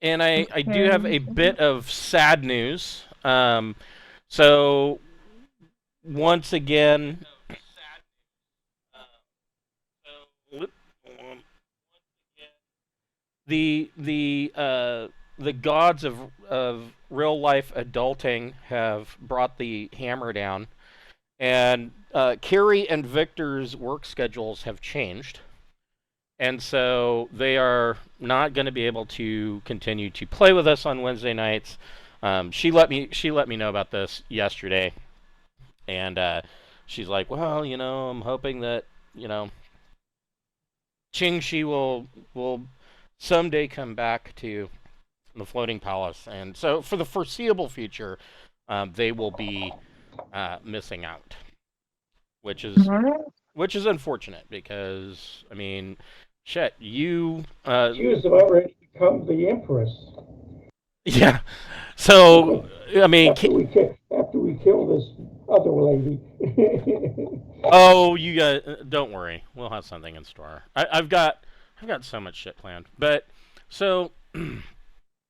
and I do have a Okay. bit of sad news. So once again, the gods of real life adulting have brought the hammer down, and Carrie and Victor's work schedules have changed, and so they are not going to be able to continue to play with us on Wednesday nights. She let me know about this yesterday, and she's like, well, I'm hoping that you know Ching-Shi will someday come back to the floating palace, and so for the foreseeable future, they will be missing out, which is Alright. which is unfortunate because I mean, shit, She was about ready to become the empress yeah. So I mean, after we kill this other lady. oh, you guys, don't worry, we'll have something in store. I've got so much shit planned, but so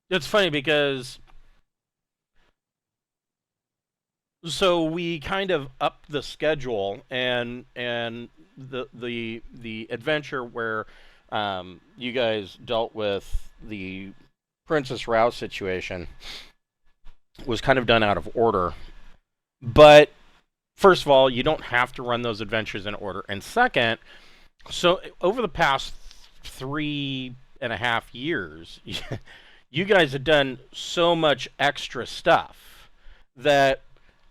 it's funny because we kind of upped the schedule, and the adventure where you guys dealt with the Princess Rouse situation was kind of done out of order. But first of all, you don't have to run those adventures in order, and second, so over the past 3.5 years, you guys have done so much extra stuff that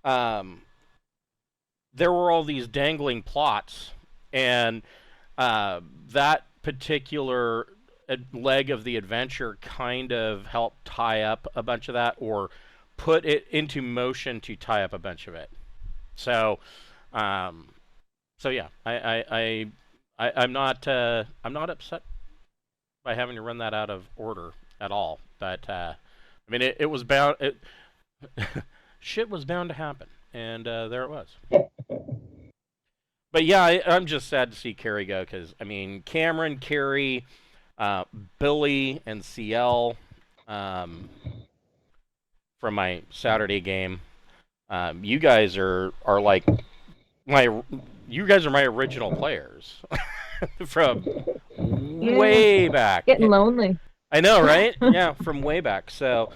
um, there were all these dangling plots, and that particular leg of the adventure kind of helped tie up a bunch of that, or put it into motion to tie up a bunch of it. So, um, so yeah, I'm not upset by having to run that out of order at all. But I mean, it was bound. Shit was bound to happen, and there it was. But yeah, I'm just sad to see Carrie go because I mean, Cameron, Carrie, uh, Billy, and CL um, from my Saturday game. You guys are like my you guys are my original players from Yeah. way back. Getting lonely. I know, right? Yeah, from way back. So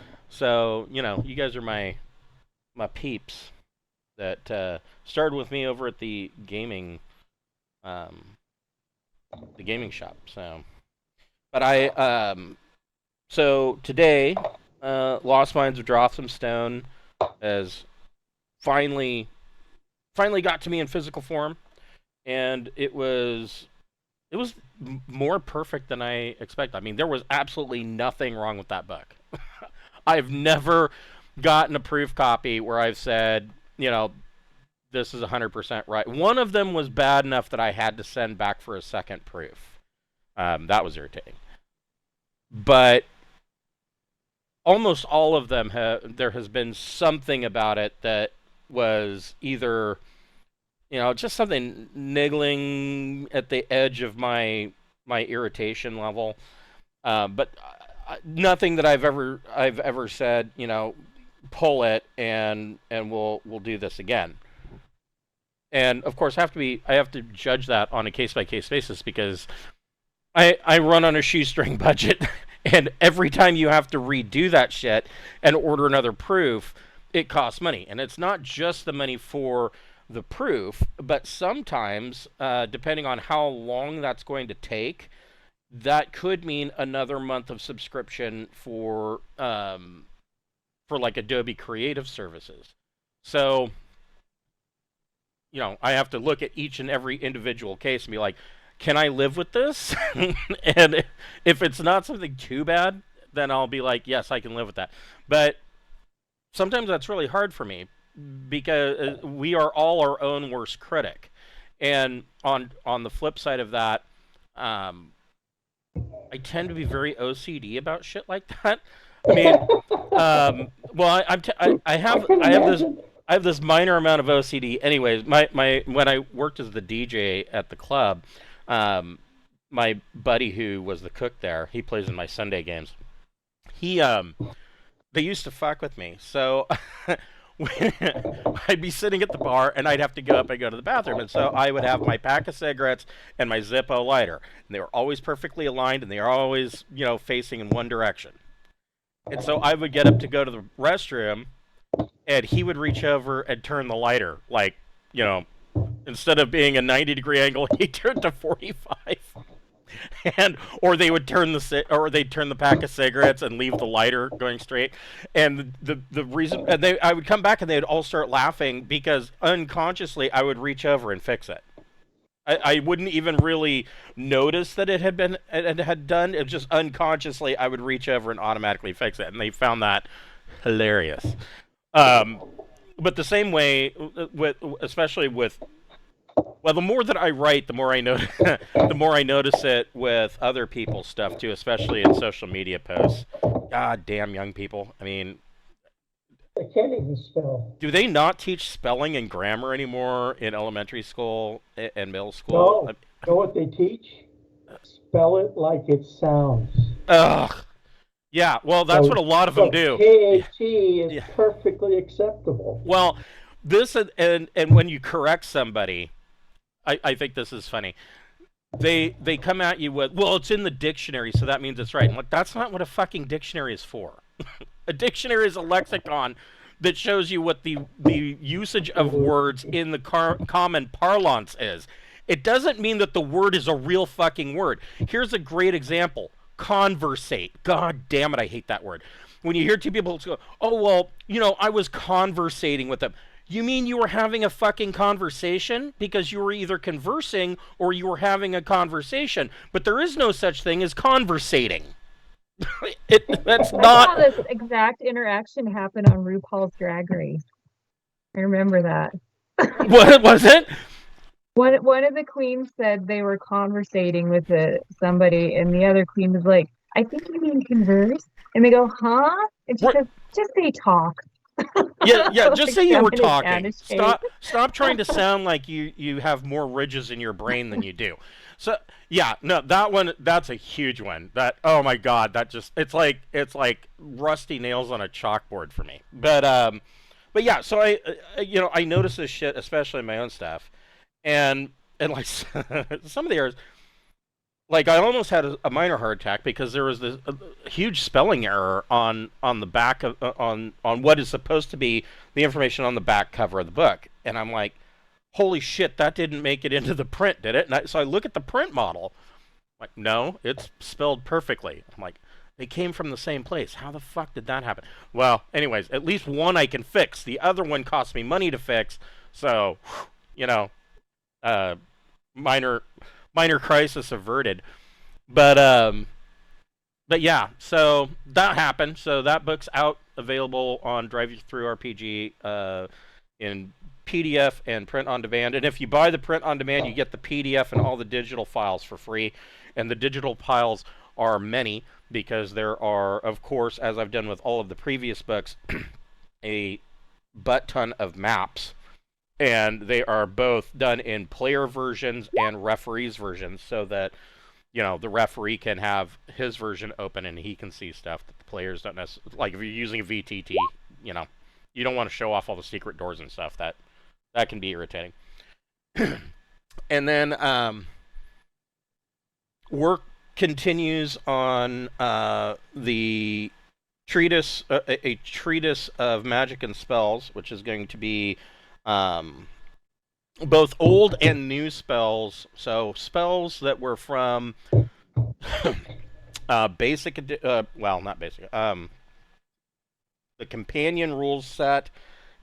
you guys are my peeps that started with me over at um, the gaming shop. But so today, Lost Mines of Drotham Stone has finally finally got to me in physical form, and it was more perfect than I expected. I mean, there was absolutely nothing wrong with that book. I've never gotten a proof copy where I've said, this is 100% right. One of them was bad enough that I had to send back for a second proof. That was irritating. But almost all of them, there has been something about it that was either, just something niggling at the edge of my irritation level. But nothing that I've ever said, pull it and we'll do this again. And of course, I have to judge that on a case by case basis because I run on a shoestring budget, and every time you have to redo that shit and order another proof, it costs money, and it's not just the money for the proof, but sometimes, depending on how long that's going to take, that could mean another month of subscription for like Adobe Creative Services. So, I have to look at each and every individual case and be like, can I live with this? And if it's not something too bad, then I'll be like, yes, I can live with that. But sometimes that's really hard for me because we are all our own worst critic. And on the flip side of that, um, I tend to be very OCD about shit like that. I mean, well, I have this Imagine. minor amount of OCD. Anyways, my when I worked as the DJ at the club, um, my buddy who was the cook there, he plays in my Sunday games. he they used to fuck with me. So I'd be sitting at the bar and I'd have to get up and go to the bathroom. And so I would have my pack of cigarettes and my Zippo lighter. And they were always perfectly aligned and they are always, facing in one direction. And so I would get up to go to the restroom and he would reach over and turn the lighter. Like, instead of being a 90-degree angle, he turned to 45. Or they'd turn the pack of cigarettes and leave the lighter going straight. And the reason, and I would come back and they'd all start laughing because unconsciously I would reach over and fix it. I wouldn't even really notice that it had done. It was just unconsciously I would reach over and automatically fix it, and they found that hilarious. But the same way, especially with, well, the more that I write, the more I know, the more I notice it with other people's stuff too, especially in social media posts. God damn young people! I mean, they can't even spell. Do they not teach spelling and grammar anymore in elementary school and middle school? No. You know what they teach? Spell it like it sounds. Ugh. Yeah, well, that's what a lot of them do. K-A-T is perfectly acceptable. Well, this and when you correct somebody, I think this is funny. They come at you with, well, it's in the dictionary, so that means it's right. I'm like, that's not what a fucking dictionary is for. A dictionary is a lexicon that shows you what the usage of words in the common parlance is. It doesn't mean that the word is a real fucking word. Here's a great example. Conversate. God damn it, I hate that word. When you hear two people go, oh, well, I was conversating with them. You mean you were having a fucking conversation? Because you were either conversing or you were having a conversation. But there is no such thing as conversating. That's not. I saw this exact interaction happen on RuPaul's Drag Race. I remember that. What was it? One of the queens said they were conversating with somebody, and the other queen was like, I think you mean converse. And they go, huh? And she says, just say talk. Yeah, just Like, say you were someone talking. is Stop trying to sound like you have more ridges in your brain than you do. So yeah, no, that's a huge one. Oh my god, it's like rusty nails on a chalkboard for me. But yeah, so I notice this shit, especially in my own stuff, and like some of the errors. Like, I almost had a minor heart attack because there was this huge spelling error on the back of on what is supposed to be the information on the back cover of the book, and I'm like, holy shit, that didn't make it into the print, did it? So I look at the print model, like, no, it's spelled perfectly. I'm like, they came from the same place. How the fuck did that happen? Well, anyways, at least one I can fix. The other one cost me money to fix, so minor crisis averted. But yeah, so that happened. So that book's out, available on Drive You Through RPG in PDF and print on demand. And if you buy the print on demand, you get the PDF and all the digital files for free. And the digital files are many, because there are, of course, as I've done with all of the previous books, a butt ton of maps. And they are both done in player versions and referees versions, so that, the referee can have his version open and he can see stuff that the players don't necessarily. Like, if you're using a VTT, you don't want to show off all the secret doors and stuff. That can be irritating. And then work continues on the treatise, a treatise of magic and spells, which is going to be both old and new spells. So spells that were from basic, well, not basic, the companion rules set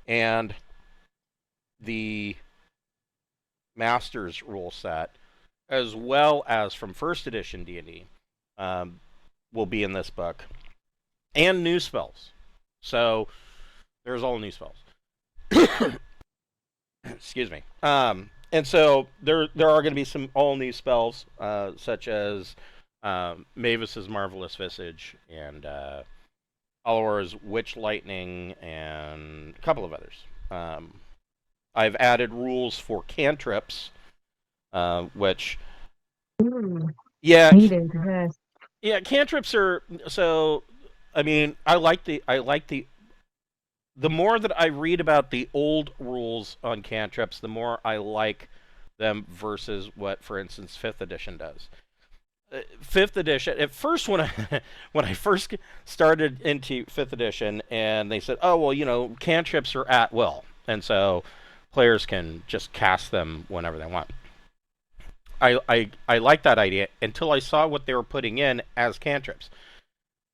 and the master's rule set, as well as from first edition D&D, will be in this book, and new spells. So there's all new spells. Excuse me. And so there are going to be some all new spells, such as Mavis's Marvelous Visage and Alor's Witch Lightning and a couple of others. I've added rules for cantrips, which yeah, needed. Yes. yeah, cantrips are so. I mean, the more that I read about the old rules on cantrips, the more I like them versus what, for instance, fifth edition does. Fifth edition. At first, when I when I first started into fifth edition, and they said, "Oh well, cantrips are at will, and so players can just cast them whenever they want." I like that idea until I saw what they were putting in as cantrips,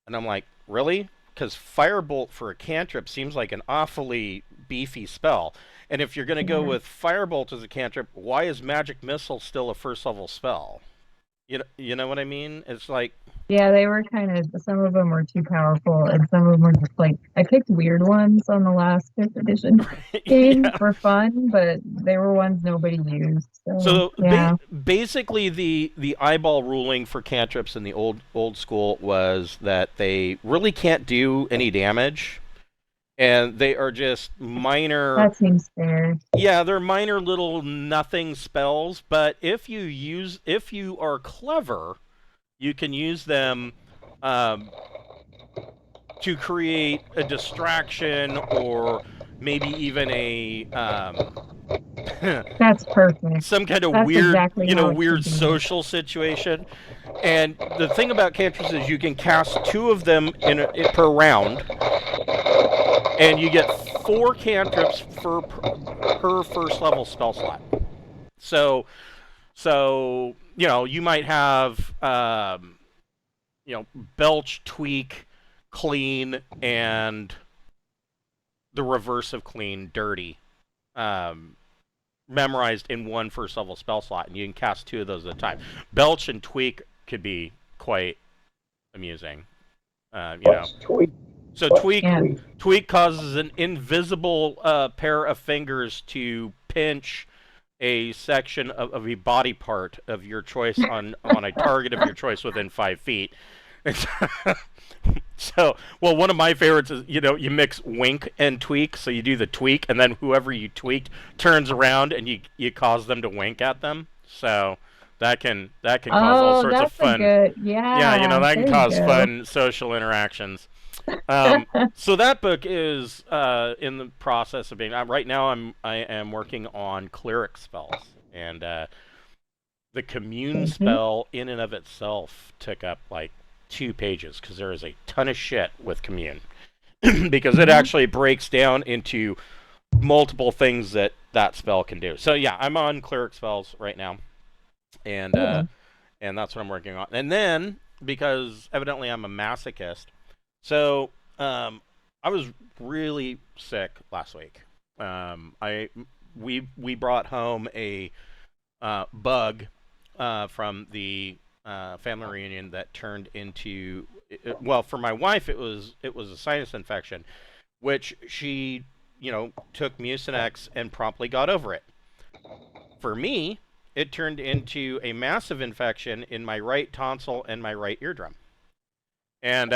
and I'm like, really? Because Firebolt for a cantrip seems like an awfully beefy spell, and if you're going to go Yeah. with Firebolt as a cantrip, why is Magic Missile still a first level spell? You know what I mean? It's like, Yeah, they were kind of, some of them were too powerful, and some of them were just like, I picked weird ones on the last fifth edition game yeah. for fun, but they were ones nobody used. So, So yeah. basically, the eyeball ruling for cantrips in the old school was that they really can't do any damage, and they are just minor. That seems fair. Yeah, they're minor little nothing spells. But if you are clever, you can use them um, to create a distraction or maybe even a That's perfect. some kind of That's weird, exactly how it weird should be. social situation. And the thing about cantrips is you can cast 2 of them per round, and you get 4 cantrips per first level spell slot. So you might have belch, tweak, clean, and the reverse of clean, dirty. Memorized in one first level spell slot, and you can cast 2 of those at a time. Belch and tweak could be quite amusing. Tweak. So Yeah. tweak causes an invisible pair of fingers to pinch a section of a body part of your choice on a target of your choice within 5 feet. So, well, one of my favorites is, you mix wink and tweak. So you do the tweak, and then whoever you tweaked turns around, and you cause them to wink at them. So that can cause all Oh, sorts of that's a fun. good, Yeah, yeah, that can there you cause go. fun social interactions. So that book is in the process of being. Right now, I am working on cleric spells, and the commune spell in and of itself took up like 2 pages because there is a ton of shit with commune because it actually breaks down into multiple things that spell can do. So yeah, I'm on cleric spells right now, and and that's what I'm working on. And then because evidently I'm a masochist, so I was really sick last week. We brought home a bug from the family reunion that turned into, well, for my wife it was a sinus infection, which she took Mucinex and promptly got over it. For me, it turned into a massive infection in my right tonsil and my right eardrum. And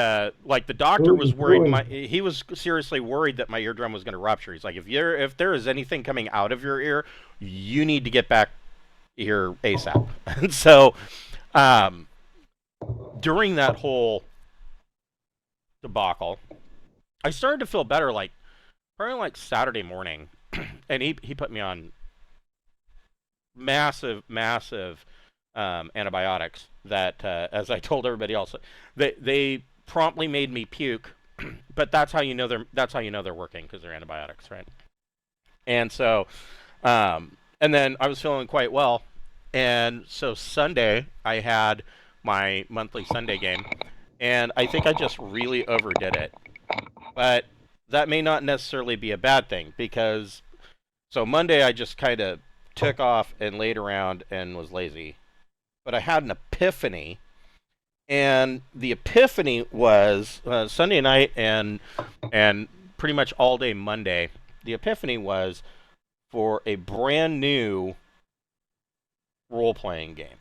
like the doctor was worried, he was seriously worried that my eardrum was going to rupture. He's like, if there is anything coming out of your ear, you need to get back here ASAP. And so during that whole debacle, I started to feel better, like probably like Saturday morning, and he put me on massive antibiotics that, as I told everybody else, they promptly made me puke. But that's how you know they're working, because they're antibiotics, right? And so, and then I was feeling quite well, and so Sunday I had my monthly Sunday game, and I think I just really overdid it. But that may not necessarily be a bad thing, because so Monday I just kind of took off and laid around and was lazy. But I had an epiphany, and the epiphany was Sunday night and pretty much all day Monday. The epiphany was for a brand new role-playing game,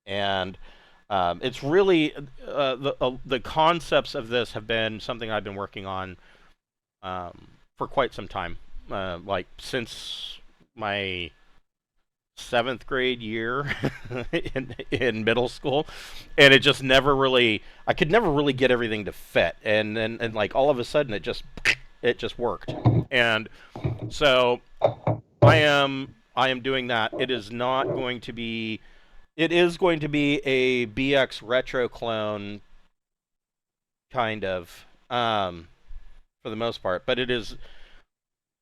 and it's really the concepts of this have been something I've been working on for quite some time, like since my 7th grade year in middle school, and it just never really, I could never really get everything to fit, and like all of a sudden it just worked. And so I am doing that. It is not going to be, it is going to be a BX retro clone, kind of, for the most part, but it is,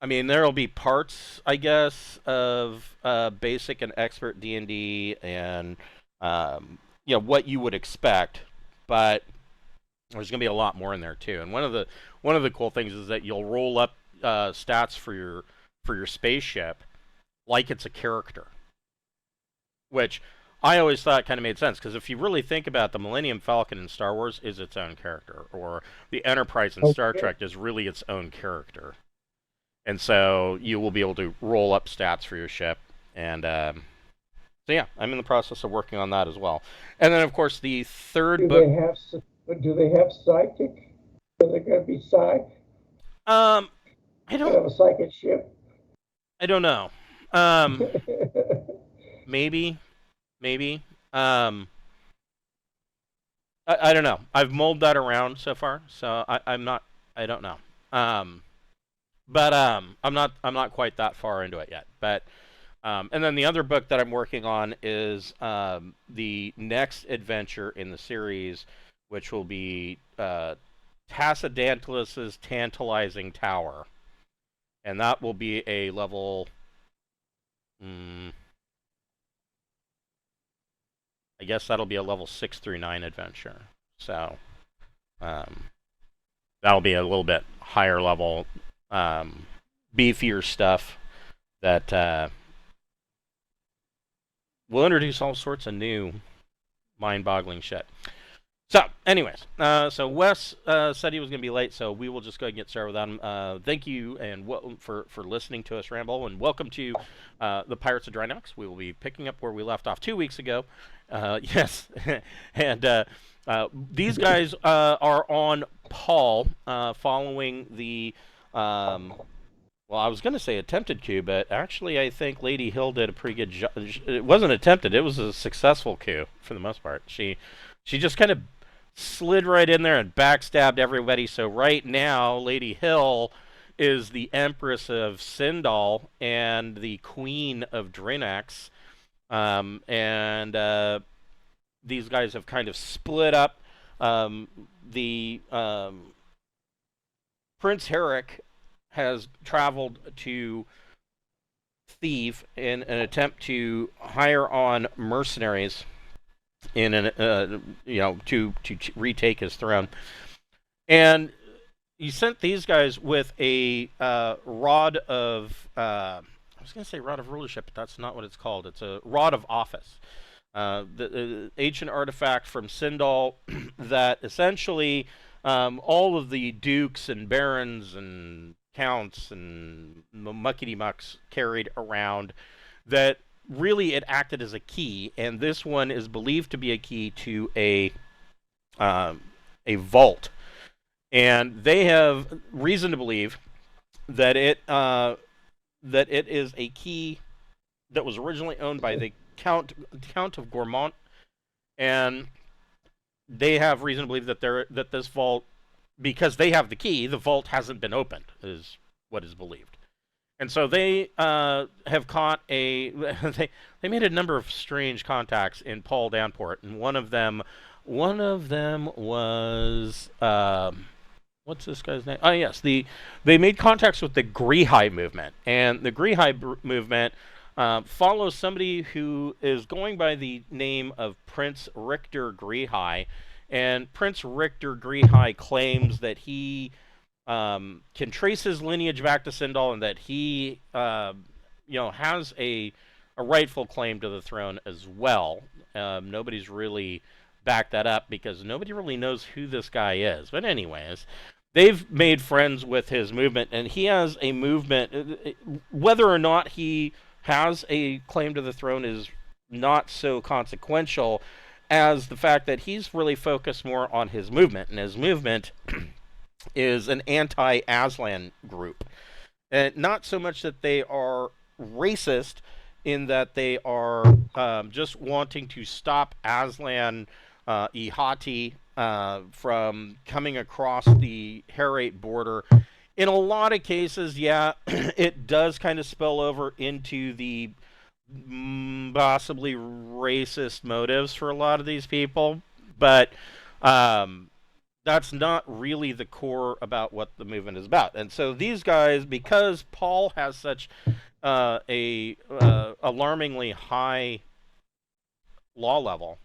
I mean, there'll be parts, I guess, of basic and expert D&D and what you would expect, but there's going to be a lot more in there too. And one of the cool things is that you'll roll up stats for your spaceship like it's a character, which I always thought kind of made sense, because if you really think about the Millennium Falcon in Star Wars is its own character, or the Enterprise in Star Trek is really its own character. And so you will be able to roll up stats for your ship. And so yeah, I'm in the process of working on that as well. And then, of course, the third book... Do they have psychic? Are they going to be psych? I don't... have a psychic ship? I don't know. Maybe. I don't know. I've mulled that around so far, so I don't know. But I'm not quite that far into it yet. But and then the other book that I'm working on is the next adventure in the series, which will be Tassadantlus's Tantalizing Tower, and that will be a level. I guess that'll be a level 6 through 9 adventure. So that'll be a little bit higher level, beefier stuff that will introduce all sorts of new mind-boggling shit. So, anyways, so Wes said he was going to be late, so we will just go ahead and get started with him. Thank you and for listening to us ramble, and welcome to the Pirates of Drinax. We will be picking up where we left off 2 weeks ago. Yes, and these guys are on Paal, following the well, I was going to say attempted coup, but actually I think Lady Hill did a pretty good job. It wasn't attempted; it was a successful coup for the most part. She just kind of slid right in there and backstabbed everybody. So right now, Lady Hill is the Empress of Sindal and the Queen of Drinax. And these guys have kind of split up. The Prince Herrick has traveled to Thieve in an attempt to hire on mercenaries in an to retake his throne, and he sent these guys with a rod of I was going to say rod of rulership, but that's not what it's called. It's a rod of office, the ancient artifact from Sindal that essentially all of the dukes and barons and counts and muckety mucks carried around, that really it acted as a key, and this one is believed to be a key to a vault, and they have reason to believe that it is a key that was originally owned by the Count of Ghormount, and they have reason to believe that this vault, because they have the key, the vault hasn't been opened, is what is believed. And so they have caught they made a number of strange contacts in Paal Downport, and one of them was what's this guy's name? Oh yes, they made contacts with the Grihai movement, and the Grihai movement follows somebody who is going by the name of Prince Richter Grihai, and Prince Richter Grihai claims that he can trace his lineage back to Sindal, and that he has a rightful claim to the throne as well. Nobody's really backed that up because nobody really knows who this guy is. But anyways, they've made friends with his movement, and he has a movement. Whether or not he has a claim to the throne is not so consequential as the fact that he's really focused more on his movement, and his movement is an anti-Aslan group. And not so much that they are racist, in that they are just wanting to stop Aslan Ihati from coming across the Herate border. In a lot of cases, yeah, it does kind of spill over into the possibly racist motives for a lot of these people, but that's not really the core about what the movement is about. And so these guys, because Paul has such a alarmingly high law level,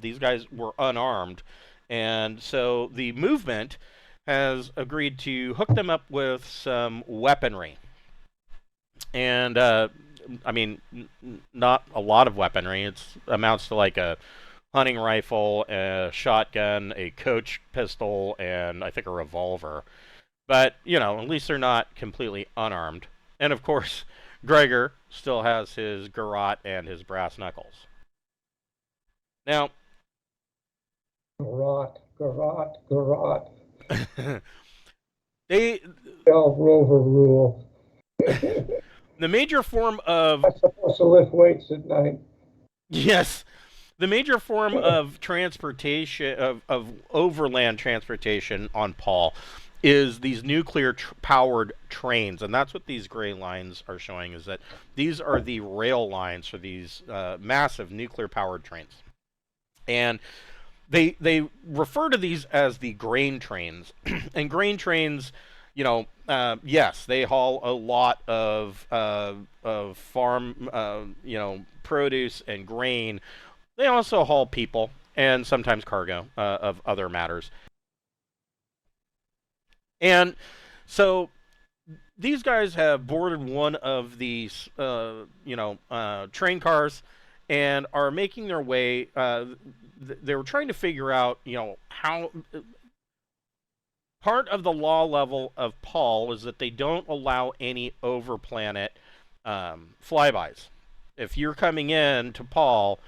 these guys were unarmed, and so the movement has agreed to hook them up with some weaponry. And I mean, not a lot of weaponry. It amounts to like a hunting rifle, a shotgun, a coach pistol, and I think a revolver. But, at least they're not completely unarmed. And of course, Gregor still has his garrote and his brass knuckles. Now, garrote. They 12 Rover rule. The major form of... I'm supposed to lift weights at night. Yes. The major form of transportation, of overland transportation on Paal is these nuclear-powered trains. And that's what these gray lines are showing, is that these are the rail lines for these massive nuclear-powered trains. And they refer to these as the grain trains. And grain trains... yes, they haul a lot of farm, produce and grain. They also haul people and sometimes cargo of other matters. And so these guys have boarded one of these, train cars and are making their way. They were trying to figure out, how... Part of the law level of Paal is that they don't allow any over-planet flybys. If you're coming in to Paal,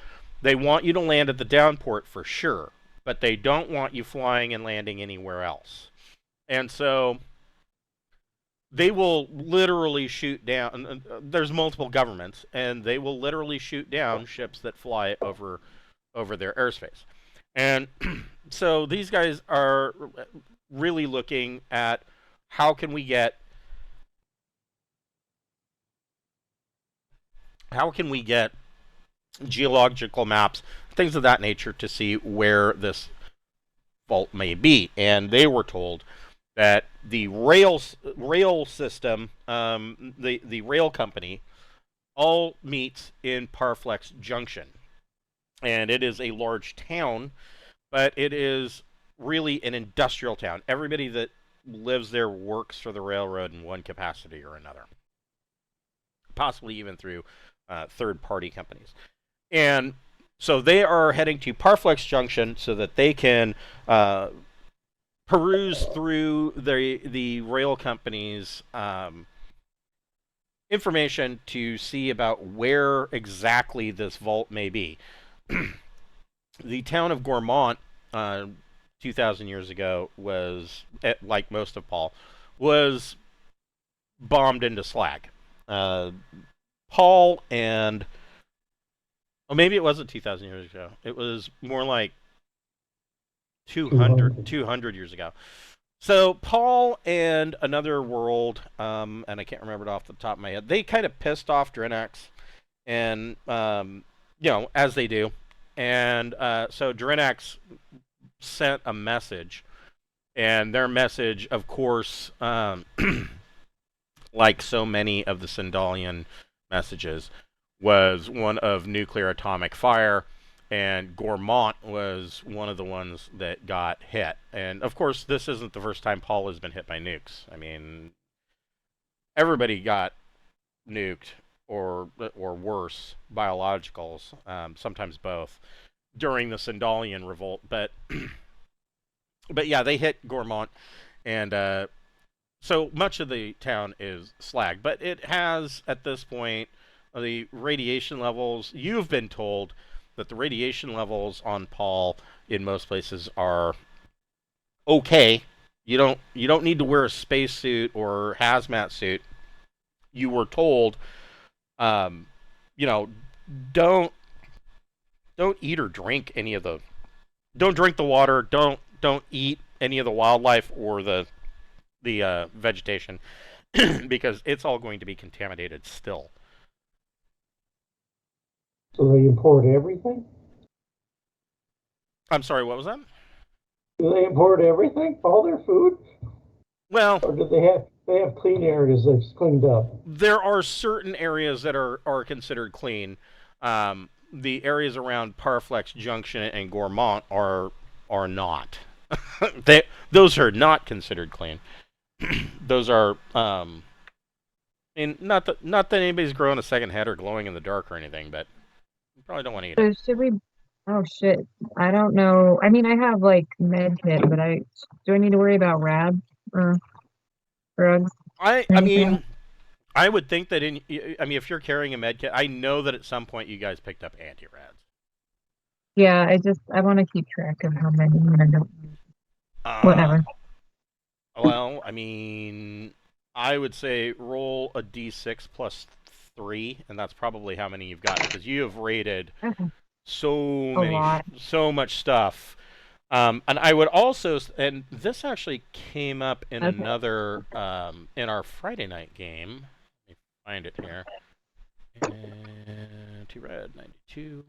they want you to land at the Downport for sure, but they don't want you flying and landing anywhere else. And so they will literally shoot down... there's multiple governments, and they will literally shoot down ships that fly over their airspace. And so these guys are... really looking at how can we get geological maps, things of that nature, to see where this fault may be. And they were told that the rail system, the rail company, all meets in Parflex Junction. And it is a large town, but it is really an industrial town. Everybody that lives there works for the railroad in one capacity or another, possibly even through third-party companies. And so they are heading to Parflex Junction so that they can peruse through the rail company's information to see about where exactly this vault may be. The town of Ghormount, 2,000 years ago, was, like most of Paal, was bombed into slag. Paal and... Oh, maybe it wasn't 2,000 years ago. It was more like 200 years ago. So Paal and another world, and I can't remember it off the top of my head, they kind of pissed off Drinax, and, as they do. And so Drinax sent a message, and their message, of course, like so many of the Sindalian messages, was one of nuclear atomic fire, and Ghormount was one of the ones that got hit. And of course, this isn't the first time Paal has been hit by nukes. I mean, everybody got nuked, or worse, biologicals, sometimes both, during the Sindalian revolt. But yeah, they hit Ghormount, and so much of the town is slag. But it has, at this point, the radiation levels, you've been told that the radiation levels on Paal in most places are okay. You don't need to wear a spacesuit or hazmat suit. You were told you know, don't eat or drink any of the. Don't drink the water. Don't eat any of the wildlife or the vegetation because it's all going to be contaminated still. So they import everything? I'm sorry, what was that? Do they import everything, all their food? Well, or do they have clean areas that's cleaned up? There are certain areas that are considered clean. The areas around Parflex Junction and Ghormount are not. Those are not considered clean. Those are and not that anybody's growing a second head or glowing in the dark or anything, but you probably don't want to eat it. So should we? Oh shit! I don't know. I mean, I have like med kit, but do I need to worry about rads or drugs? I mean, I would think that if you're carrying a med kit, I know that at some point you guys picked up anti-rads. Yeah, I want to keep track of how many. I don't. Whatever. Well, I mean, I would say roll a d6 plus 3, and that's probably how many you've got because you have rated so much stuff. And I would also, and this actually came up in another, in our Friday night game. Let me find it here. Anti-red 92.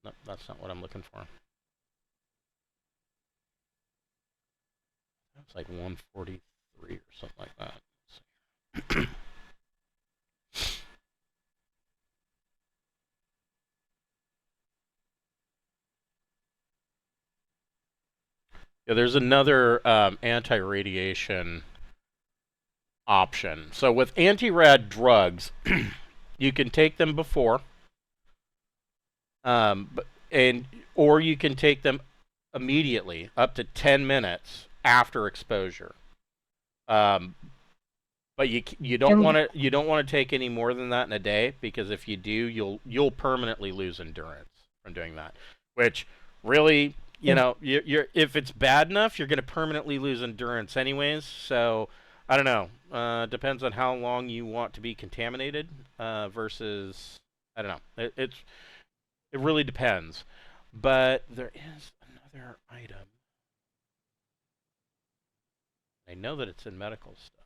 No, that's not what I'm looking for. It's like 143 or something like that. Yeah, there's another anti-radiation option. So with anti-rad drugs, you can take them before, or you can take them immediately, up to 10 minutes after exposure. But you don't want to take any more than that in a day because if you do, you'll permanently lose endurance from doing that. Which really, you're if it's bad enough, you're going to permanently lose endurance anyways. So I don't know. Depends on how long you want to be contaminated versus I don't know. It really depends. But there is another item. I know that it's in medical stuff.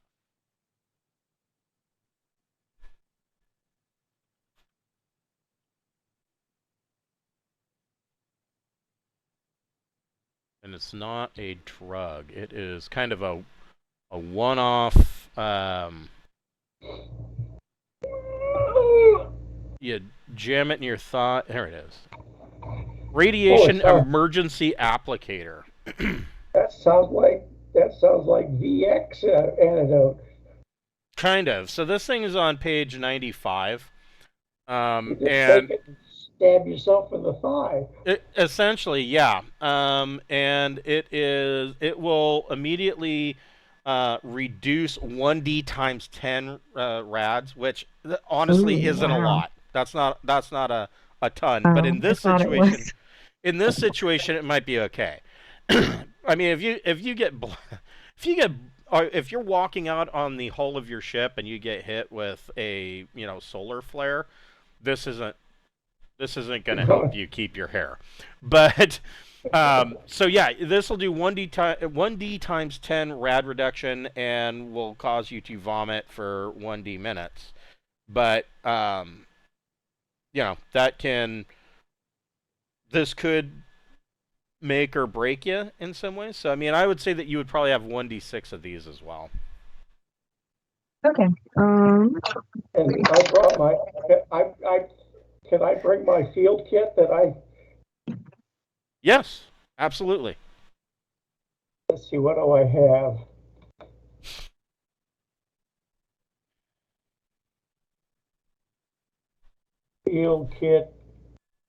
And it's not a drug. It is kind of a one-off. You jam it in your thigh. There it is. Radiation emergency applicator. That sounds like VX antidote. Kind of. So this thing is on page 95. You just take it and stab yourself in the thigh. Essentially, yeah. And it will immediately reduce 1d times 10 rads, which honestly isn't a lot. That's not a ton. But in this situation, it might be okay. I mean, if you're walking out on the hull of your ship and you get hit with a solar flare, this isn't going to help you keep your hair. But so yeah, this will do 1d times 10 rad reduction and will cause you to vomit for 1d minutes. But this could make or break you in some ways. So I mean, I would say that you would probably have 1d6 of these as well. Okay. And I brought my. Can I bring my field kit that I? Yes, absolutely. Let's see. What do I have? Field kit,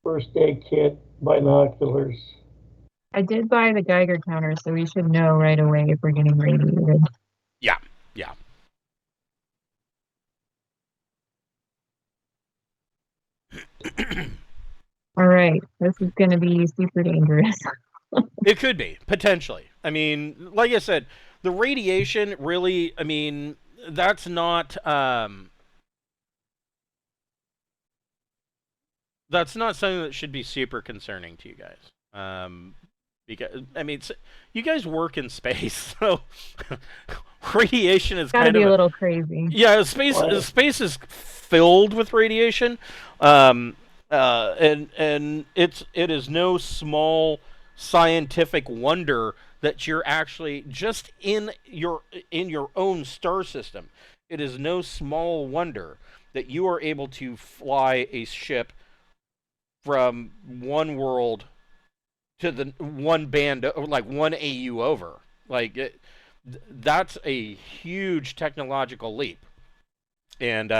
first aid kit, binoculars. I did buy the Geiger counter, so we should know right away if we're getting radiated. Yeah. All right, this is going to be super dangerous. It could be, potentially. I mean, like I said, the radiation really, I mean, that's not something that should be super concerning to you guys. Because I mean, you guys work in space, so radiation is Got to kind be of a little crazy. yeah. Space is filled with radiation, and it is no small scientific wonder that you're actually just in your own star system. It is no small wonder that you are able to fly a ship from one world to the one band, like one AU over. Like that's a huge technological leap. And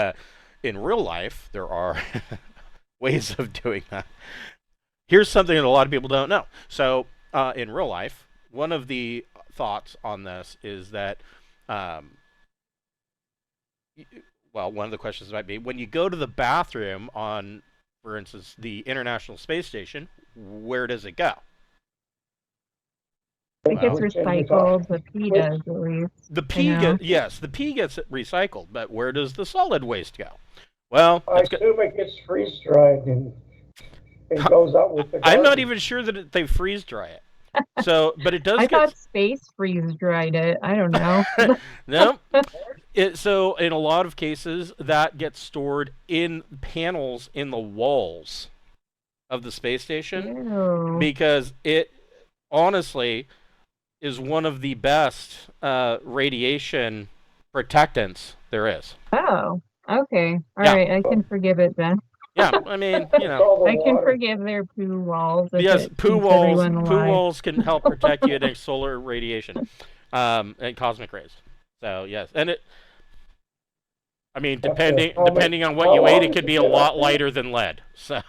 in real life, there are ways of doing that. Here's something that a lot of people don't know. So in real life, one of the thoughts on this is that, well, one of the questions might be when you go to the bathroom on, for instance, the International Space Station, where does it go? I think it's recycled. The pee does, at least. The pee yes, the pee gets recycled, but where does the solid waste go? Well, I assume it gets freeze dried and goes out with the garbage. I'm not even sure that they freeze dry it. So, but it does. I thought space freeze dried it. I don't know. No. So in a lot of cases, that gets stored in panels in the walls of the space station. Ew. Because it honestly is one of the best radiation protectants there is. Oh, okay. All right, I can forgive it then. Yeah, I mean, you know. I can forgive their poo walls. Yes, poo walls can help protect you against solar radiation and cosmic rays. So, yes. And it, I mean, depending on what you ate, it could be a lot lighter than lead. So.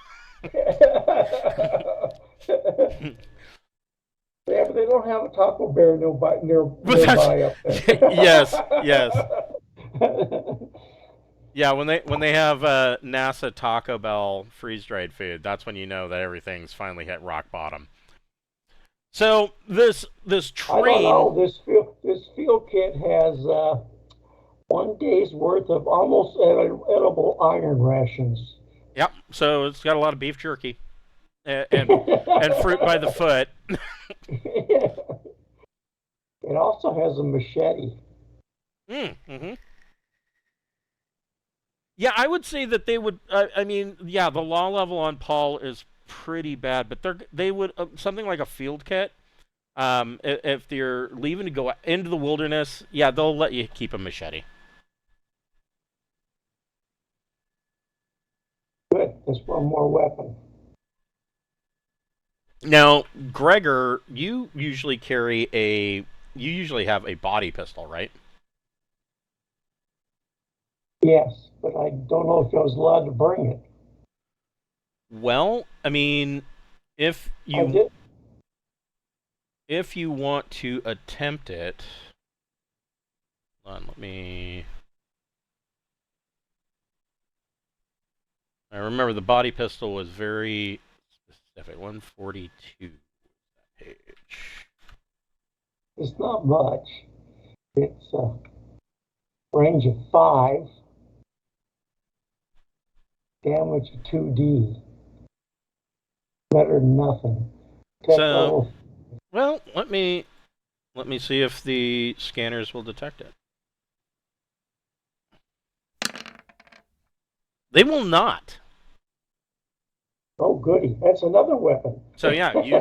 Yeah, but they don't have a Taco Bell nearby up there. Yes. Yeah, when they have NASA Taco Bell freeze-dried food, that's when you know that everything's finally hit rock bottom. So this train. I don't know. This field kit has 1 day's worth of almost edible iron rations. Yep. So it's got a lot of beef jerky and fruit by the foot. It also has a machete. Mm-hmm. Yeah, I would say that they would. I mean, yeah, the law level on Paal is pretty bad, but they would something like a field kit. If you're leaving to go into the wilderness, yeah, they'll let you keep a machete. Good. That's one more weapon. Now, Gregor, you usually have a body pistol, right? Yes, but I don't know if I was allowed to bring it. Well, I mean, if you want to attempt it, hold on, let me. I remember the body pistol was very specific. 142 page. It's not much. It's a range of 5. Damage 2D. Better than nothing. So, well, let me see if the scanners will detect it. They will not. Oh, goody! That's another weapon. So yeah, you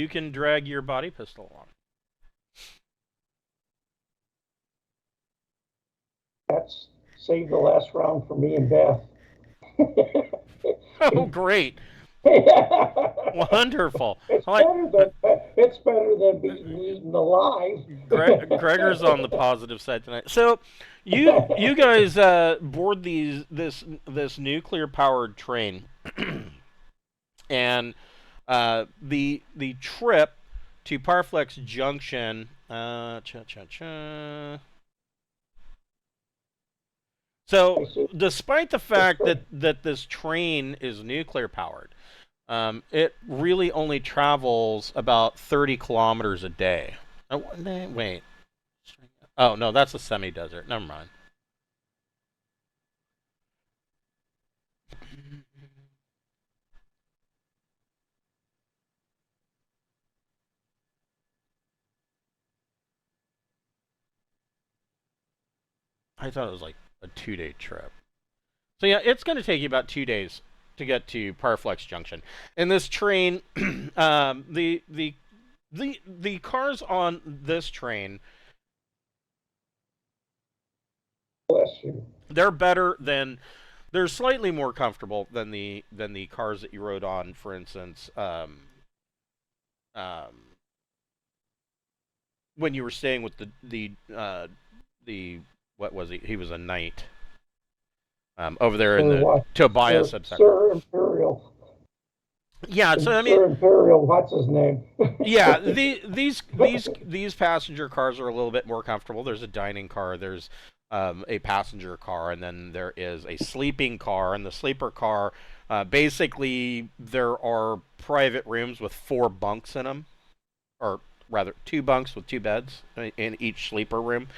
can drag your body pistol along. That's saved the last round for me and Beth. Oh, great. Wonderful. It's better than being eaten alive. Gregor's on the positive side tonight. So, you guys board this nuclear powered train, and the trip to Parflex Junction. So, despite the fact that this train is nuclear powered, It really only travels about 30 kilometers a day. Oh, wait. Oh, no, that's a semi-desert. Never mind. I thought it was like a 2-day trip. So yeah, it's going to take you about 2 days to get to Parflex Junction. And this train, the cars on this train, Bless you. they're better than, they're slightly more comfortable than the cars that you rode on, for instance, um, when you were staying with the what was he? He was a knight over there in the Tobias subsection. Sir Imperial. Yeah, so I mean, Sir Imperial, what's his name? yeah, these passenger cars are a little bit more comfortable. There's a dining car, there's a passenger car, and then there is a sleeping car. And the sleeper car, basically, there are private rooms with 4 bunks in them, or rather 2 bunks with 2 beds in each sleeper room.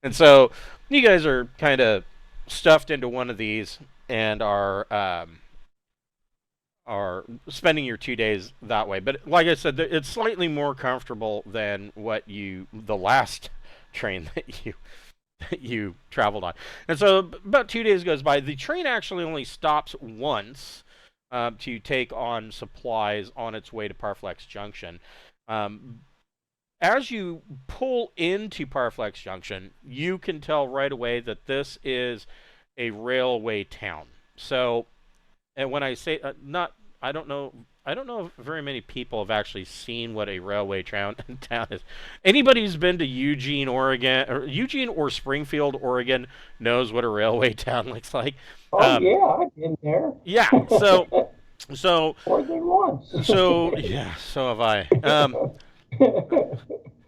And so you guys are kind of stuffed into one of these and are spending your 2 days that way. But like I said, it's slightly more comfortable than the last train that you traveled on. And so about 2 days goes by. The train actually only stops once to take on supplies on its way to Parflex Junction. As you pull into Parflex Junction, you can tell right away that this is a railway town. So, and when I say I don't know if very many people have actually seen what a railway town is. Anybody who's been to Eugene, Oregon, or Eugene or Springfield, Oregon, knows what a railway town looks like. Oh yeah, I've been there. Yeah, so more than once. So yeah, so have I.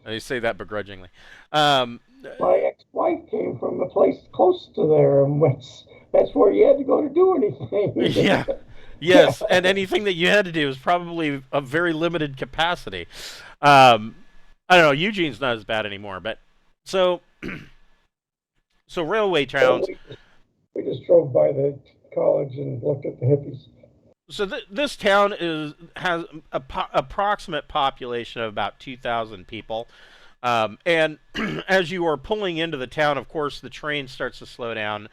I say that begrudgingly. My ex-wife came from a place close to there, and that's where you had to go to do anything. Yeah. Yes, and anything that you had to do was probably a very limited capacity. I don't know. Eugene's not as bad anymore, but so railway towns. We just drove by the college and looked at the hippies. So this town has a approximate population of about 2,000 people, and as you are pulling into the town, of course, the train starts to slow down,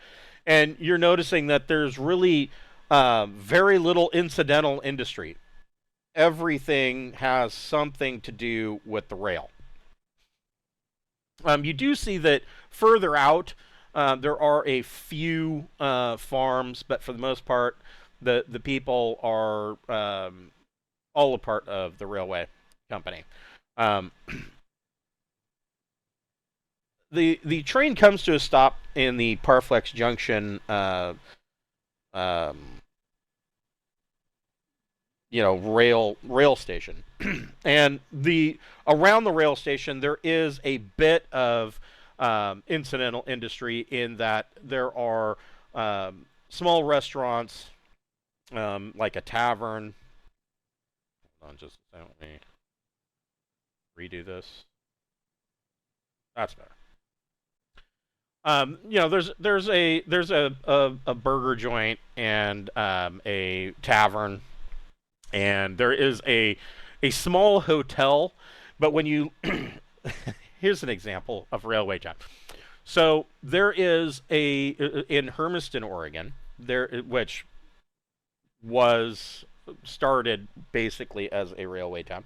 and you're noticing that there's really very little incidental industry. Everything has something to do with the rail. You do see that further out there are a few farms, but for the most part, the people are all a part of the railway company. The train comes to a stop in the Parflex Junction rail station. And around the rail station there is a bit of incidental industry, in that there are small restaurants, like a tavern. Hold on just a second, let me redo this. That's better. There's a burger joint and a tavern, and there is a small hotel. But when you here's an example of railway job. So there is in Hermiston, Oregon, which was started basically as a railway town.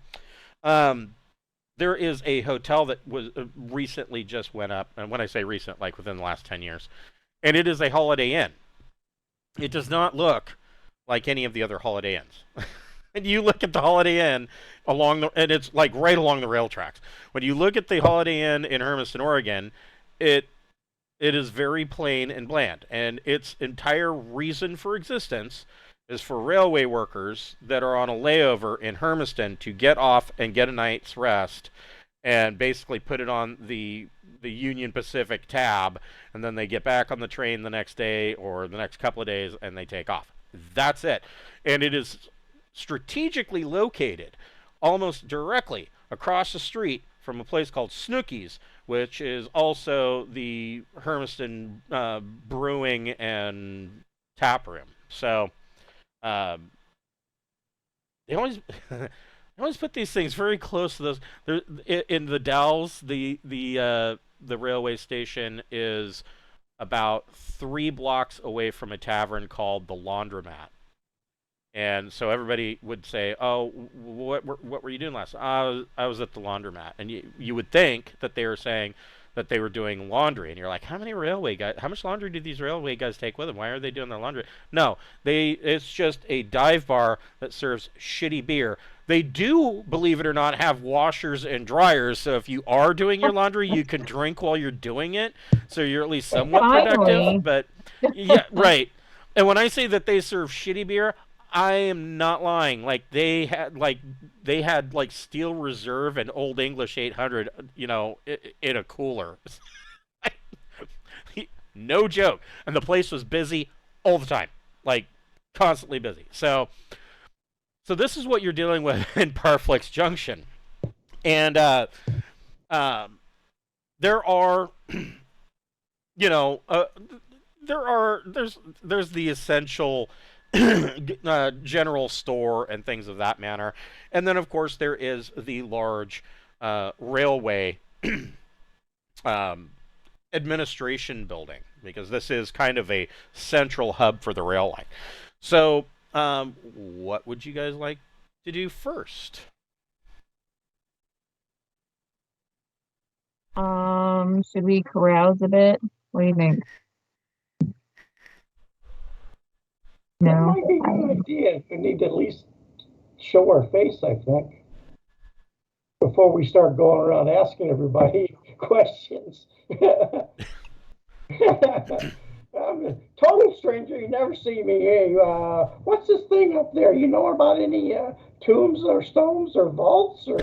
There is a hotel that was recently just went up, and when I say recent, like within the last 10 years, and it is a Holiday Inn. It does not look like any of the other Holiday Inns. And you look at the Holiday Inn and it's like right along the rail tracks. When you look at the Holiday Inn in Hermiston, Oregon, it is very plain and bland, and its entire reason for existence is for railway workers that are on a layover in Hermiston to get off and get a night's rest, and basically put it on the Union Pacific tab, and then they get back on the train the next day or the next couple of days and they take off. That's it. And it is strategically located almost directly across the street from a place called Snooki's, which is also the Hermiston Brewing and Tap Room. So they always they always put these things very close to those. In the Dalles, the railway station is about 3 blocks away from a tavern called the Laundromat. And so everybody would say, "Oh, what were you doing last night?" I was at the laundromat." And you would think that they were saying that they were doing laundry, and you're like, "How much laundry do these railway guys take with them? Why are they doing their laundry?" No, it's just a dive bar that serves shitty beer. They do, believe it or not, have washers and dryers, so if you are doing your laundry, you can drink while you're doing it, so you're at least somewhat productive. But yeah, right. And when I say that they serve shitty beer, I am not lying. Like they had Steel Reserve and Old English 800, in a cooler. No joke. And the place was busy all the time, like constantly busy. So this is what you're dealing with in Parflex Junction, and there are, there's the essential general store and things of that manner, and then of course there is the large railway administration building, because this is kind of a central hub for the rail line. So what would you guys like to do first? Should we carouse a bit? What do you think? That No. might be a good idea. We need to at least show our face, I think, before we start going around asking everybody questions. I'm a total stranger. You never see me. Hey, what's this thing up there? You know about any tombs or stones or vaults? Or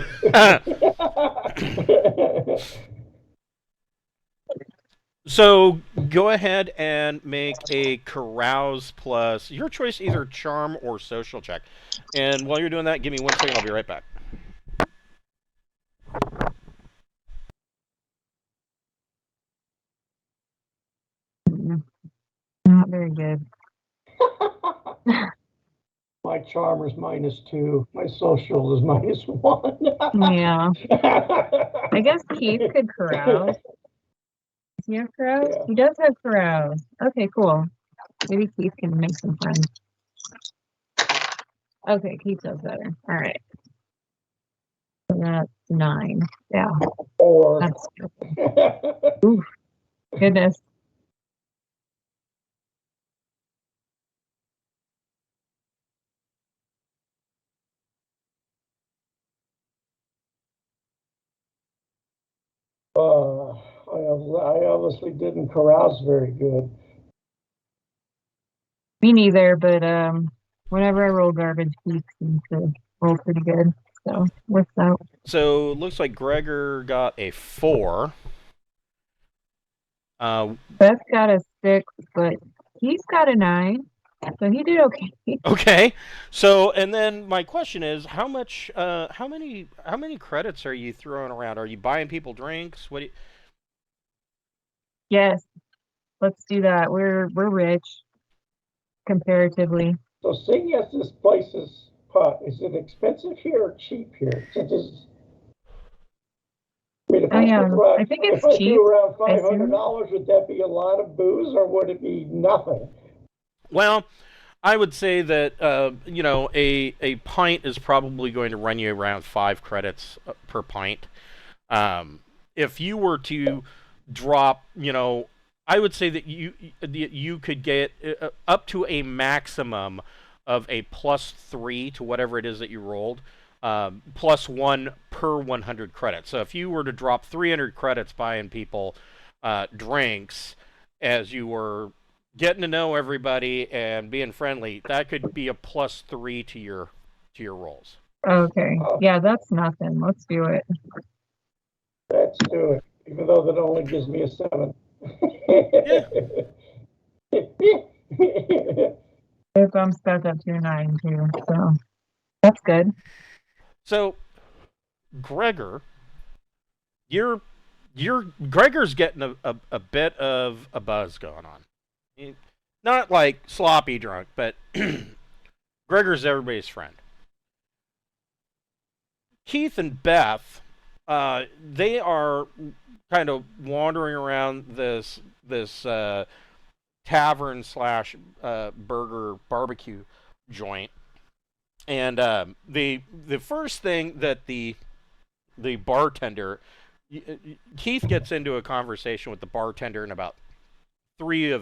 So go ahead and make a carouse plus your choice, either charm or social check. And while you're doing that, give me 1 second. I'll be right back. Not very good. My charm is -2. My social is -1. Yeah. I guess Keith could carouse. Does he have carouse? Yeah. He does have carouse. Okay, cool. Maybe Keith can make some friends. Okay, Keith does better. All right. So that's 9. Yeah. Or That's oof. Goodness. I obviously didn't carouse very good. Me neither, but whenever I roll garbage, Keith seems to roll pretty good. So what's out? So it looks like Gregor got a 4. Beth got a 6, but he's got a 9. So he did okay. Okay. So, and then my question is, how many credits are you throwing around? Are you buying people drinks? What do you... Yes, let's do that. We're rich comparatively. So seeing as this place is it expensive here or cheap here? I mean, if I think it's cheap. Threw around $500, would that be a lot of booze, or would it be nothing? Well, I would say that a pint is probably going to run you around 5 credits per pint. If you were to drop, I would say that you could get up to a maximum of a +3 to whatever it is that you rolled, +1 per 100 credits. So if you were to drop 300 credits buying people drinks as you were getting to know everybody and being friendly, that could be a +3 to your rolls. Okay. Yeah, that's nothing. Let's do it. Let's do it. Even though that only gives me a 7. If I'm stuck up to a 9 too, so That's good. So, Gregor, you're Gregor's getting a bit of a buzz going on. Not like sloppy drunk, but Gregor's everybody's friend. Keith and Beth, they are kind of wandering around this tavern slash burger barbecue joint, and the first thing that the bartender, Keith gets into a conversation with the bartender and about three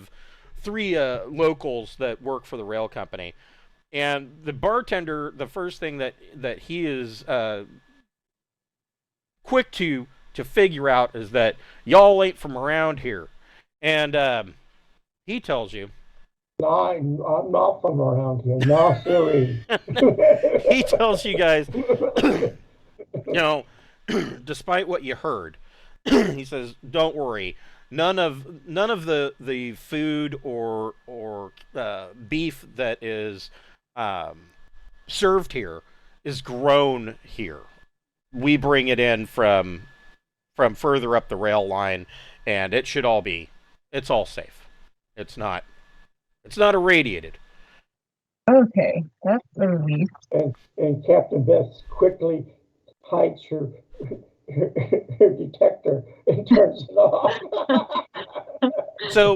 locals that work for the rail company. And the bartender, the first thing that he is quick to figure out is that y'all ain't from around here. And he tells you. No, I'm not from around here. No, sorry. He tells you guys, despite what you heard, he says, don't worry. None of the food or beef that is served here is grown here. We bring it in from further up the rail line, and it's all safe. It's not irradiated. Okay, that's a relief. And Captain Beth quickly hides her detector and turns it off. So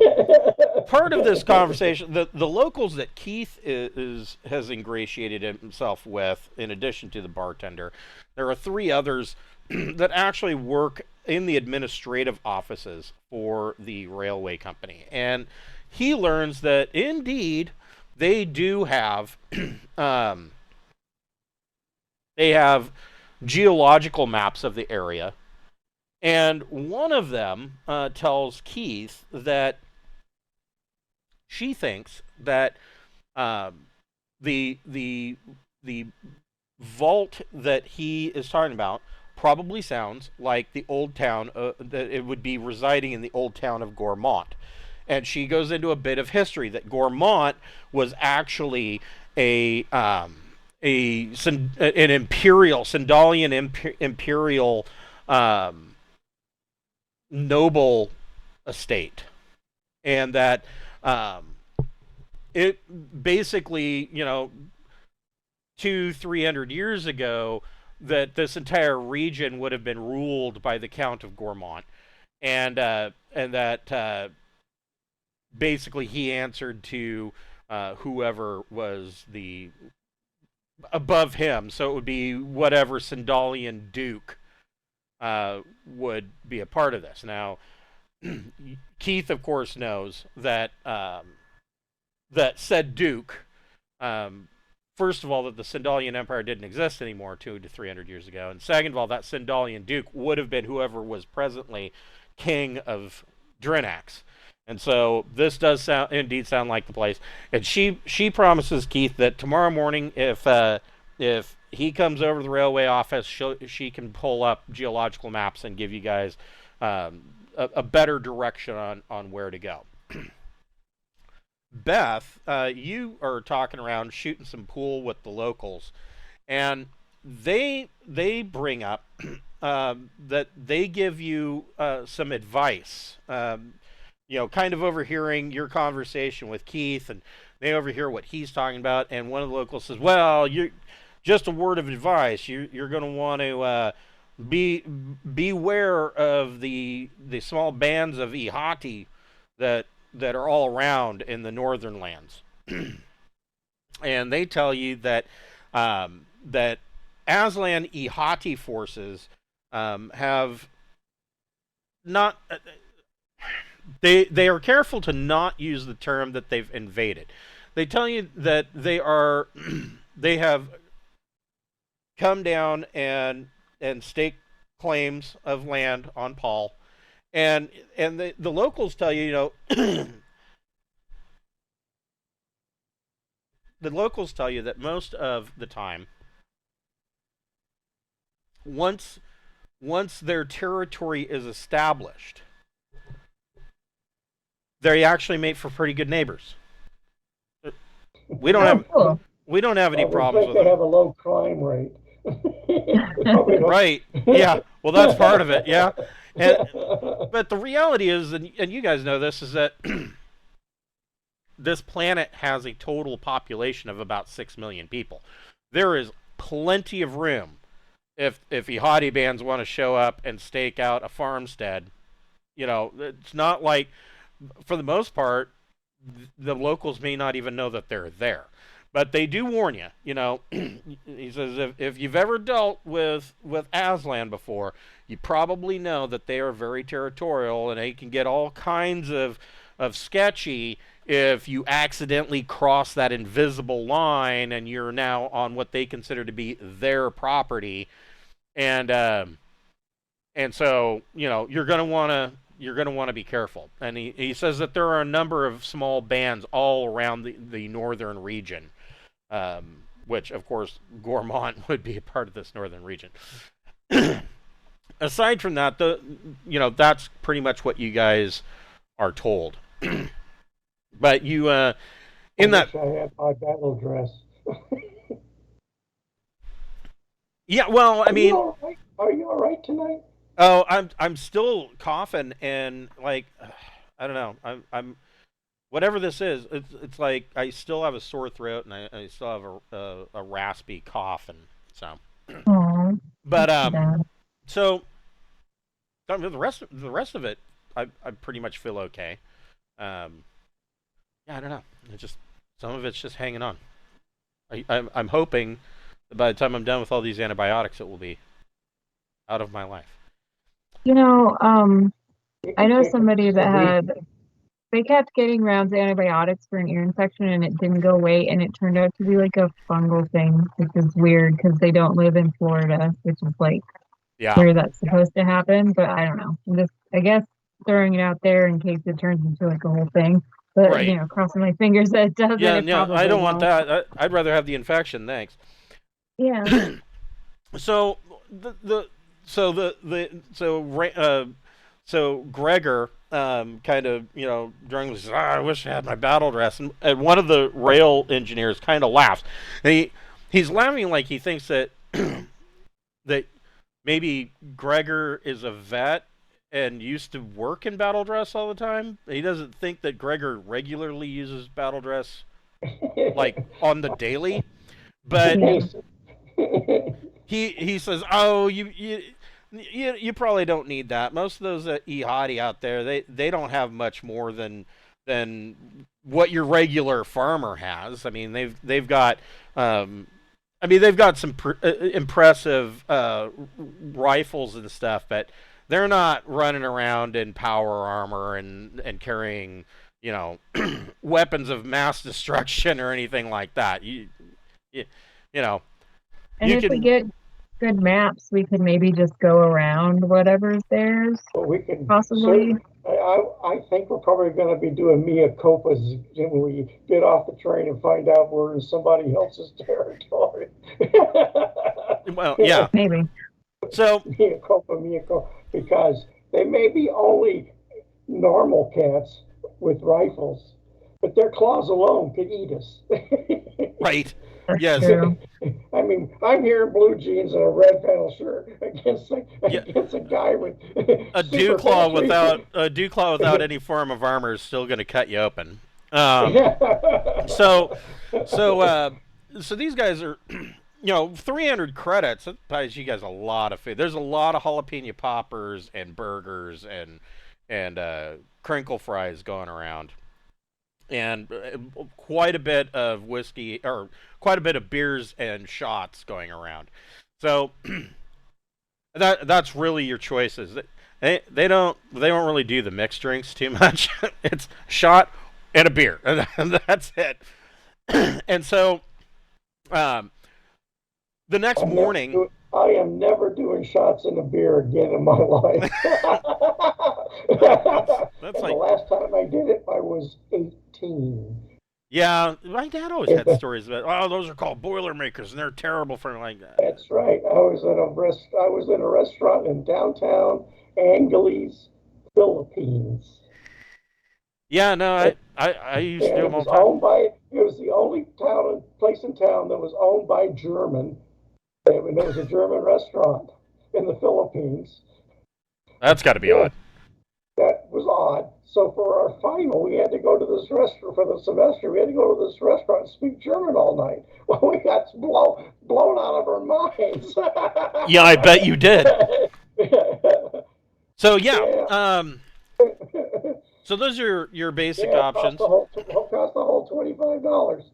part of this conversation, the locals that Keith has ingratiated himself with, in addition to the bartender, there are three others that actually work in the administrative offices for the railway company. And he learns that indeed they do have they have geological maps of the area. And one of them tells Keith that she thinks that the vault that he is talking about probably sounds like the old town, that it would be residing in the old town of Ghormount. And she goes into a bit of history that Ghormount was actually an imperial, Sindalian imperial noble estate, and that it basically, 200-300 years ago, that this entire region would have been ruled by the Count of Ghormount, and that basically he answered to whoever was the above him, so it would be whatever Sindalian duke would be a part of this. Now, Keith, of course, knows that that said duke, first of all, that the Sindalian Empire didn't exist anymore 200 to 300 years ago, and second of all, that Sindalian duke would have been whoever was presently king of Drinax. And so this does indeed sound like the place. And she promises Keith that tomorrow morning, if he comes over to the railway office, she can pull up geological maps and give you guys a better direction on where to go. Beth, you are talking around, shooting some pool with the locals, and they bring up that they give you some advice. Kind of overhearing your conversation with Keith, and they overhear what he's talking about, and one of the locals says, well, you're just a word of advice. You're going to want to beware of the small bands of Ihati that are all around in the northern lands. And they tell you that that Aslan Ihati forces have not... They are careful to not use the term that they've invaded. They tell you that they have come down and stake claims of land on Paal, and the locals tell you, the locals tell you that most of the time, once their territory is established, they actually make for pretty good neighbors. We don't we don't have any We problems think with they them. have a low crime rate. We don't- Right. Yeah. Well, that's part of it. Yeah. And but the reality is, and you guys know this, is that this planet has a total population of about 6 million people. There is plenty of room if jihadi bands want to show up and stake out a farmstead. You know, it's not like, for the most part, the locals may not even know that they're there. But they do warn you. You know, he says if you've ever dealt with Aslan before, you probably know that they are very territorial and they can get all kinds of sketchy if you accidentally cross that invisible line and you're now on what they consider to be their property, and so you're gonna wanna be careful. And he says that there are a number of small bands all around the northern region, which of course Ghormount would be a part of this northern region. Aside from that, that's pretty much what you guys are told. But you in that I had my battle dress. Yeah, well, I mean, Are you all right tonight? oh, I'm still coughing and like I don't know. I'm whatever this is. It's like I still have a sore throat and I still have a raspy cough, and so. Aw, But yeah. so the rest of it, I pretty much feel okay. Yeah, I don't know. It just some of it's just hanging on. I'm hoping that by the time I'm done with all these antibiotics, it will be out of my life. You know, I know somebody that they kept getting rounds of antibiotics for an ear infection and it didn't go away, and it turned out to be like a fungal thing, which is weird because they don't live in Florida, which is like Yeah. where that's supposed to happen. But I don't know. I'm just, I guess, throwing it out there in case it turns into like a whole thing. But Right. Crossing my fingers that it doesn't. Yeah, It yeah. probably I don't want won't. that. I'd rather have the infection. Thanks. Yeah. So so Gregor kind of during this, I wish I had my battle dress, and one of the rail engineers kind of laughs. And he's laughing like he thinks that that maybe Gregor is a vet and used to work in battle dress all the time. He doesn't think that Gregor regularly uses battle dress like on the daily, but he says, "Oh, you probably don't need that. Most of those jihadi out there, they don't have much more than what your regular farmer has. I mean, they've got they've got some impressive rifles and stuff, but they're not running around in power armor and carrying weapons of mass destruction or anything like that. You know." And if we get good maps, we could maybe just go around whatever's theirs. Well, we can possibly. I think we're probably going to be doing mea culpas when we get off the train and find out we're in somebody else's territory. Well, yeah, maybe. So mea culpa, because they may be only normal cats with rifles, but their claws alone could eat us. Right. That's yes. True. I mean, I'm here in blue jeans and a red panel shirt against a guy with a dew claw without any form of armor is still going to cut you open. So these guys are, 300 credits. That buys you guys a lot of food. There's a lot of jalapeno poppers and burgers and crinkle fries going around, and quite a bit of whiskey, or quite a bit of beers and shots going around. So that's really your choices. They don't really do the mixed drinks too much. It's a shot and a beer, and that's it. And so the next morning, I am never doing shots and a beer again in my life. that's the last time I did it, I was 18. Yeah, my dad always had stories about, those are called Boilermakers, and they're terrible for like that. That's right. I was in a restaurant in downtown Angeles, Philippines. Yeah, no, I used to do And them all the time. it was the only place in town that was owned by German. And it was a German restaurant in the Philippines. That's got to be Yeah, odd. that was odd. So for our final, we had to go to this restaurant for the semester. We had to go to this restaurant and speak German all night. Well, we got blown out of our minds. Yeah, I bet you did. So yeah, Yeah. so those are your basic Yeah, it cost options. the whole $25.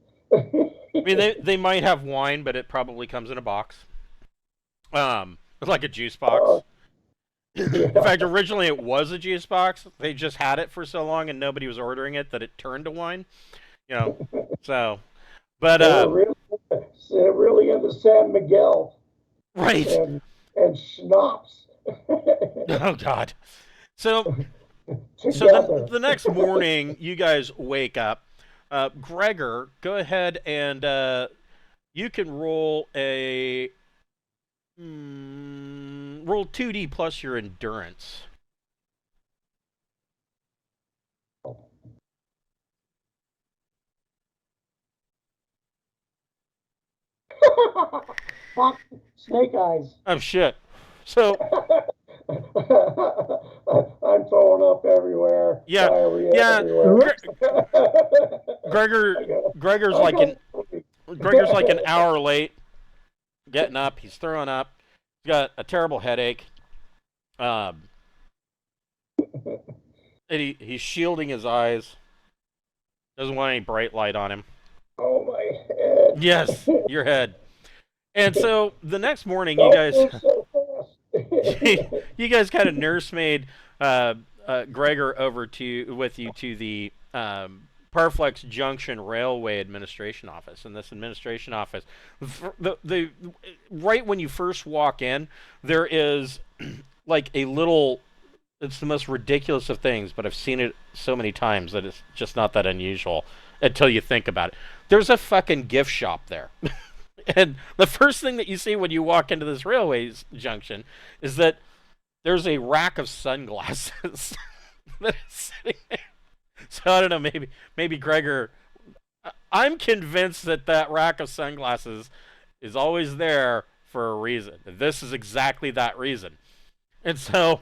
I mean, they might have wine, but it probably comes in a box, like a juice box. In Yeah. fact, originally it was a juice box. They just had it for so long and nobody was ordering it that it turned to wine. You know, so, but They're really into San Miguel right. and schnapps Oh God. So together. the next morning, you guys wake up. Gregor, go ahead and you can roll a roll 2d plus your endurance. Fuck, snake eyes. Oh shit. So I'm throwing up everywhere. yeah, Diarrhea yeah. everywhere. Gregor, I go- Gregor's I like go- an hour late getting up. He's throwing up. He's got a terrible headache. And he's shielding his eyes. Doesn't want any bright light on him. Oh my head. Yes, your head. And so the next morning, you guys, So fast. you guys kind of nursemaid Gregor over with you to the Parflex Junction Railway Administration Office. And this administration office, the right when you first walk in, there is like a little. It's the most ridiculous of things, but I've seen it so many times that it's just not that unusual until you think about it. There's a fucking gift shop there. And the first thing that you see when you walk into this railway junction is that there's a rack of sunglasses that is sitting there. So I don't know, maybe Gregor. I'm convinced that rack of sunglasses is always there for a reason. And this is exactly that reason. And so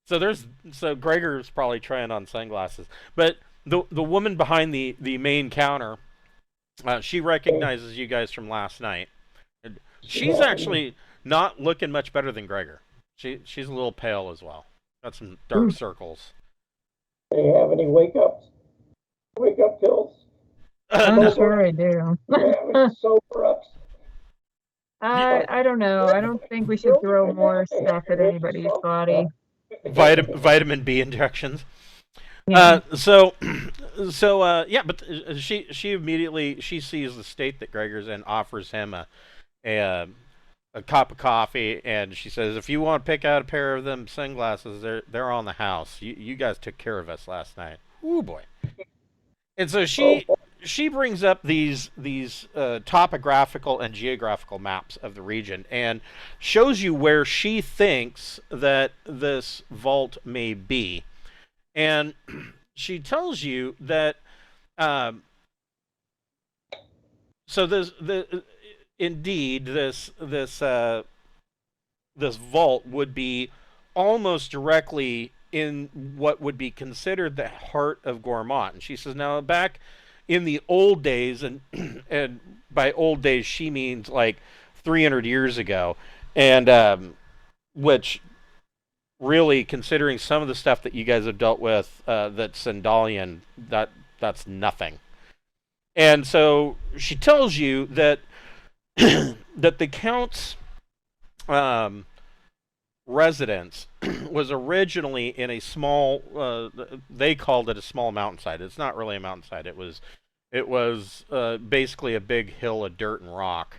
Gregor's probably trying on sunglasses, but the woman behind the main counter. She recognizes you guys from last night. She's actually not looking much better than Gregor. She's a little pale as well. Got some dark circles. Do you have any wake up pills? I'm sure I do. Sober ups. I don't know. I don't think we should throw more stuff at anybody's body. Vitamin B injections. Yeah. Yeah, but she immediately sees the state that Gregor's in, offers him a cup of coffee, and she says, if you want to pick out a pair of them sunglasses, they're on the house. You guys took care of us last night. Ooh boy. And so she brings up these topographical and geographical maps of the region and shows you where she thinks that this vault may be. And she tells you that this vault would be almost directly in what would be considered the heart of Ghormount. And she says, now back in the old days, and by old days she means like 300 years ago, and which really, considering some of the stuff that you guys have dealt with, that's Sindalian, that's nothing. And so she tells you that that the Count's residence was originally in a small, they called it a small mountainside. It's not really a mountainside. It was basically a big hill of dirt and rock.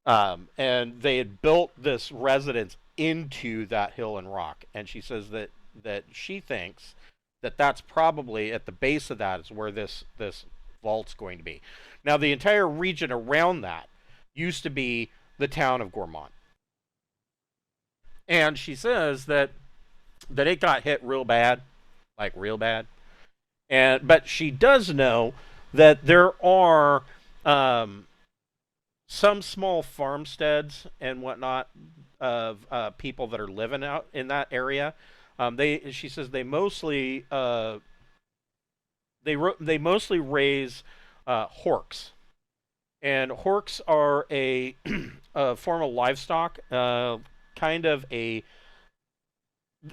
And they had built this residence into that hill and rock. And she says that she thinks that that's probably at the base of that is where this vault's going to be. Now, the entire region around that used to be the town of Ghormount. And she says that it got hit real bad, like real bad. But she does know that there are some small farmsteads and whatnot of people that are living out in that area. She says they mostly they mostly raise horks, and horks are a, a form of livestock, kind of a.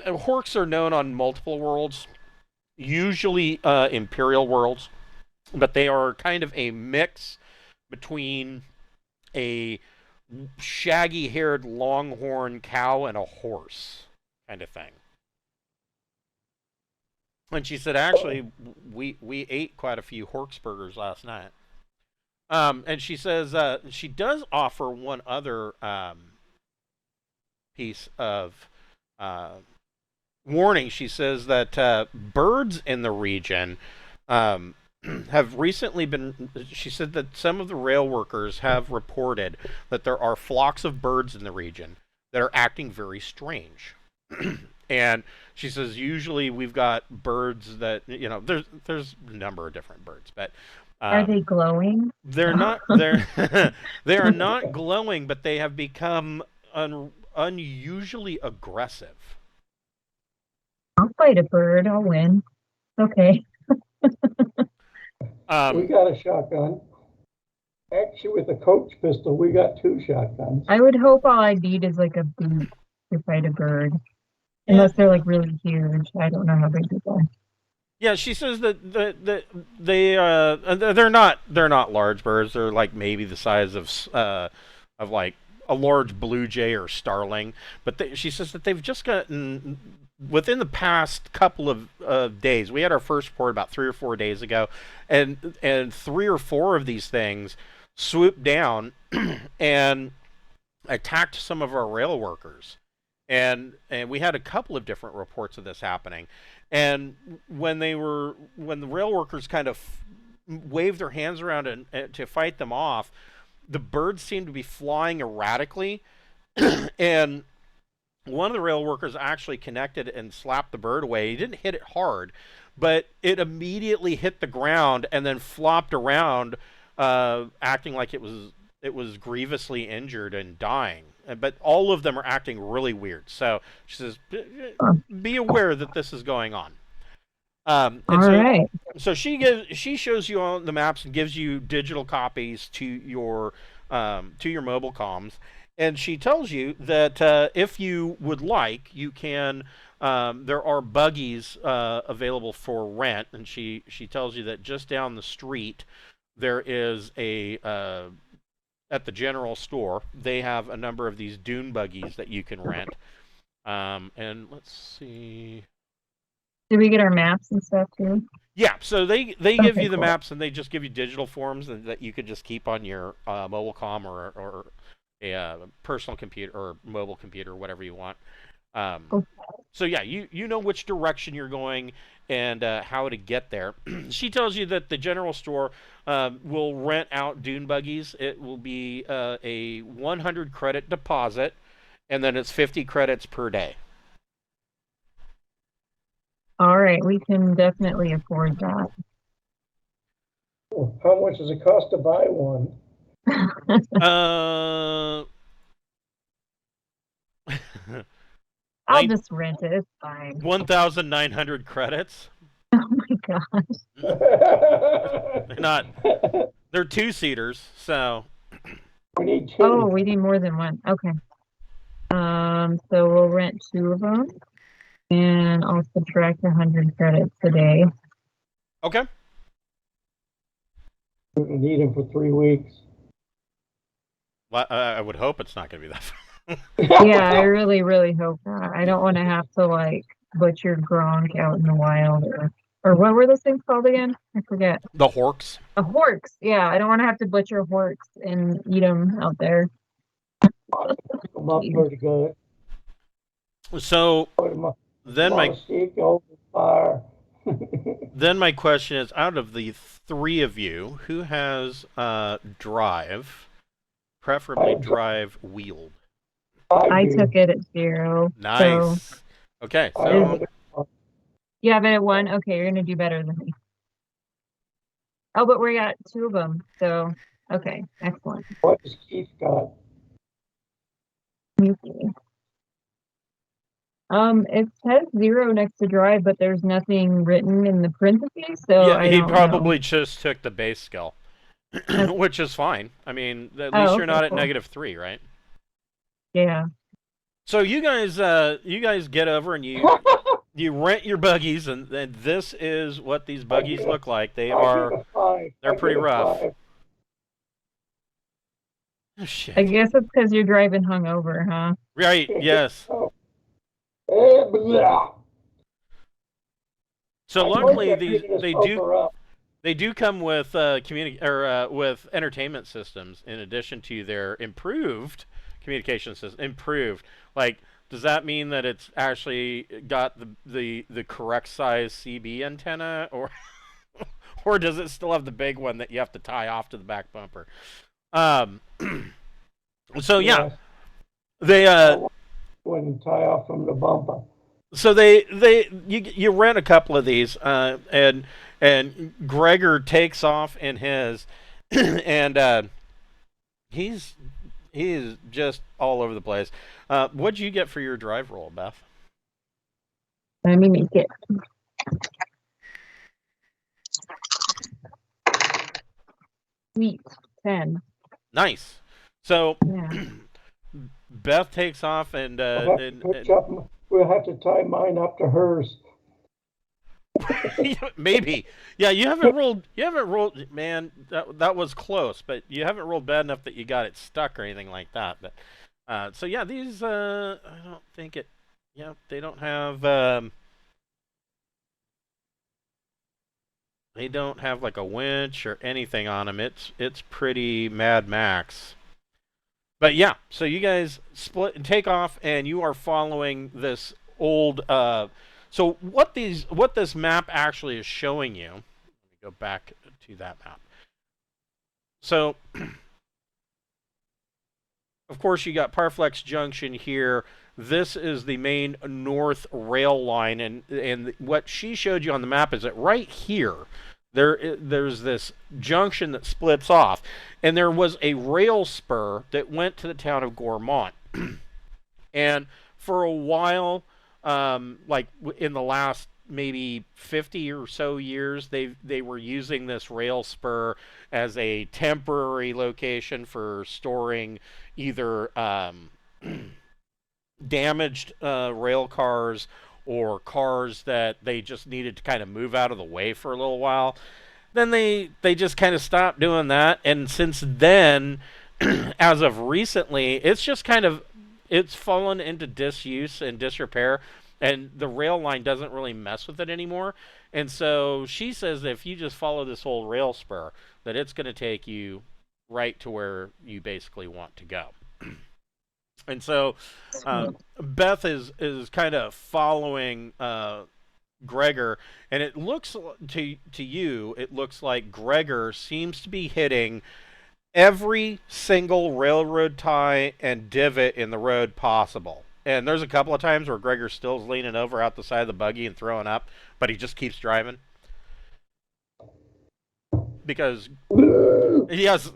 Horks are known on multiple worlds, usually imperial worlds, but they are kind of a mix between a shaggy-haired longhorn cow and a horse kind of thing. And she said, actually, we ate quite a few Horks burgers last night. And she says she does offer one other piece of warning. She says that birds in the region have recently been. She said that some of the rail workers have reported that there are flocks of birds in the region that are acting very strange. And she says usually we've got birds that there's a number of different birds, but are they glowing? They're not. They are not glowing, but they have become unusually aggressive. I'll fight a bird. I'll win. Okay. We got a shotgun. Actually, with a coach pistol, we got 2 shotguns. I would hope all I need is like a boot to fight a bird. Unless they're like really huge. I don't know how big they are. Yeah, she says that they're not large birds. They're like maybe the size of like a large blue jay or starling. But she says that they've just gotten within the past couple of days. We had our first report about 3 or 4 days ago, and 3 or 4 of these things swooped down and attacked some of our rail workers. And we had a couple of different reports of this happening. And when the rail workers kind of waved their hands around and to fight them off, the birds seemed to be flying erratically. And one of the rail workers actually connected and slapped the bird away. He didn't hit it hard, but it immediately hit the ground and then flopped around, acting like it was grievously injured and dying. But all of them are acting really weird. So she says, be aware that this is going on. Right. So she shows you on the maps and gives you digital copies to your mobile comms, and she tells you that if you would like, you can. There are buggies available for rent, and she tells you that just down the street there is a. At the general store, they have a number of these dune buggies that you can rent. And let's see. Did we get our maps and stuff too? Yeah, so they give you the maps, and they just give you digital forms that you could just keep on your mobile comm or a personal computer or mobile computer, whatever you want. So yeah, you know which direction you're going and how to get there. She tells you that the general store will rent out dune buggies. It will be a 100 credit deposit, and then it's 50 credits per day. All right, we can definitely afford that. How much does it cost to buy one? I'll just rent it. It's fine. 1,900 credits. Oh my gosh. They're 2-seaters, so. We need 2. Oh, we need more than one. Okay. So we'll rent 2 of them, and I'll subtract 100 credits a day. Okay. We need them for 3 weeks. Well, I would hope it's not going to be that far. Yeah, I really, really hope not. I don't want to have to like butcher Gronk out in the wild, or what were those things called again? I forget. The horks. The horks. Yeah, I don't want to have to butcher horks and eat them out there. Come up pretty good. So then then my question is, out of the 3 of you, who has drive, preferably drive wheeled? I took it at 0. Nice. So. Okay, so You have it at 1? Okay, you're gonna do better than me. Oh, but we got 2 of them, so okay, excellent. What does Keith got? Let me see. It says 0 next to drive, but there's nothing written in the parentheses, so Yeah, I he don't probably know. just took the base skill, Okay. which is fine. I mean, at Oh, least you're okay, not at cool. -3, right? Yeah. So you guys get over and you rent your buggies, and this is what these buggies look like. They're pretty rough. 5. Oh, shit. I guess it's because you're driving hungover, huh? Right? Yes. Oh. Blah. So I luckily, told you I picked this over up. they do come with with entertainment systems in addition to their improved communication system. Improved, like, does that mean that it's actually got the correct size CB antenna, or or does it still have the big one that you have to tie off to the back bumper? So yeah, Yes. they Wouldn't tie off from the bumper. so you rent a couple of these, and Gregor takes off in his, and he's just all over the place. What'd you get for your drive roll, Beth? Let me make it. Sweet. 10. Nice. So Yeah. Beth takes off, and We'll have to tie mine up to hers. maybe, yeah. You haven't rolled. Man, that was close, but you haven't rolled bad enough that you got it stuck or anything like that. But so yeah, these I don't think it. Yeah, they don't have. They don't have like a winch or anything on them. It's pretty Mad Max. But yeah, so you guys split and take off, and you are following this old. So what this map actually is showing you. Let me go back to that map. So, of course, you got Parflex Junction here. This is the main north rail line, and what she showed you on the map is that right here, there's this junction that splits off, and there was a rail spur that went to the town of Ghormount. And for a while, like in the last maybe 50 or so years, they were using this rail spur as a temporary location for storing either damaged rail cars or cars that they just needed to kind of move out of the way for a little while. Then they just kind of stopped doing that, and since then, as of recently, it's just kind of it's fallen into disuse and disrepair, and the rail line doesn't really mess with it anymore. And so she says that if you just follow this old rail spur, that it's going to take you right to where you basically want to go. And so Beth is kind of following Gregor, and it looks to you, it looks like Gregor seems to be hitting every single railroad tie and divot in the road possible. And there's a couple of times where Gregor still's leaning over out the side of the buggy and throwing up, but he just keeps driving. Because yes,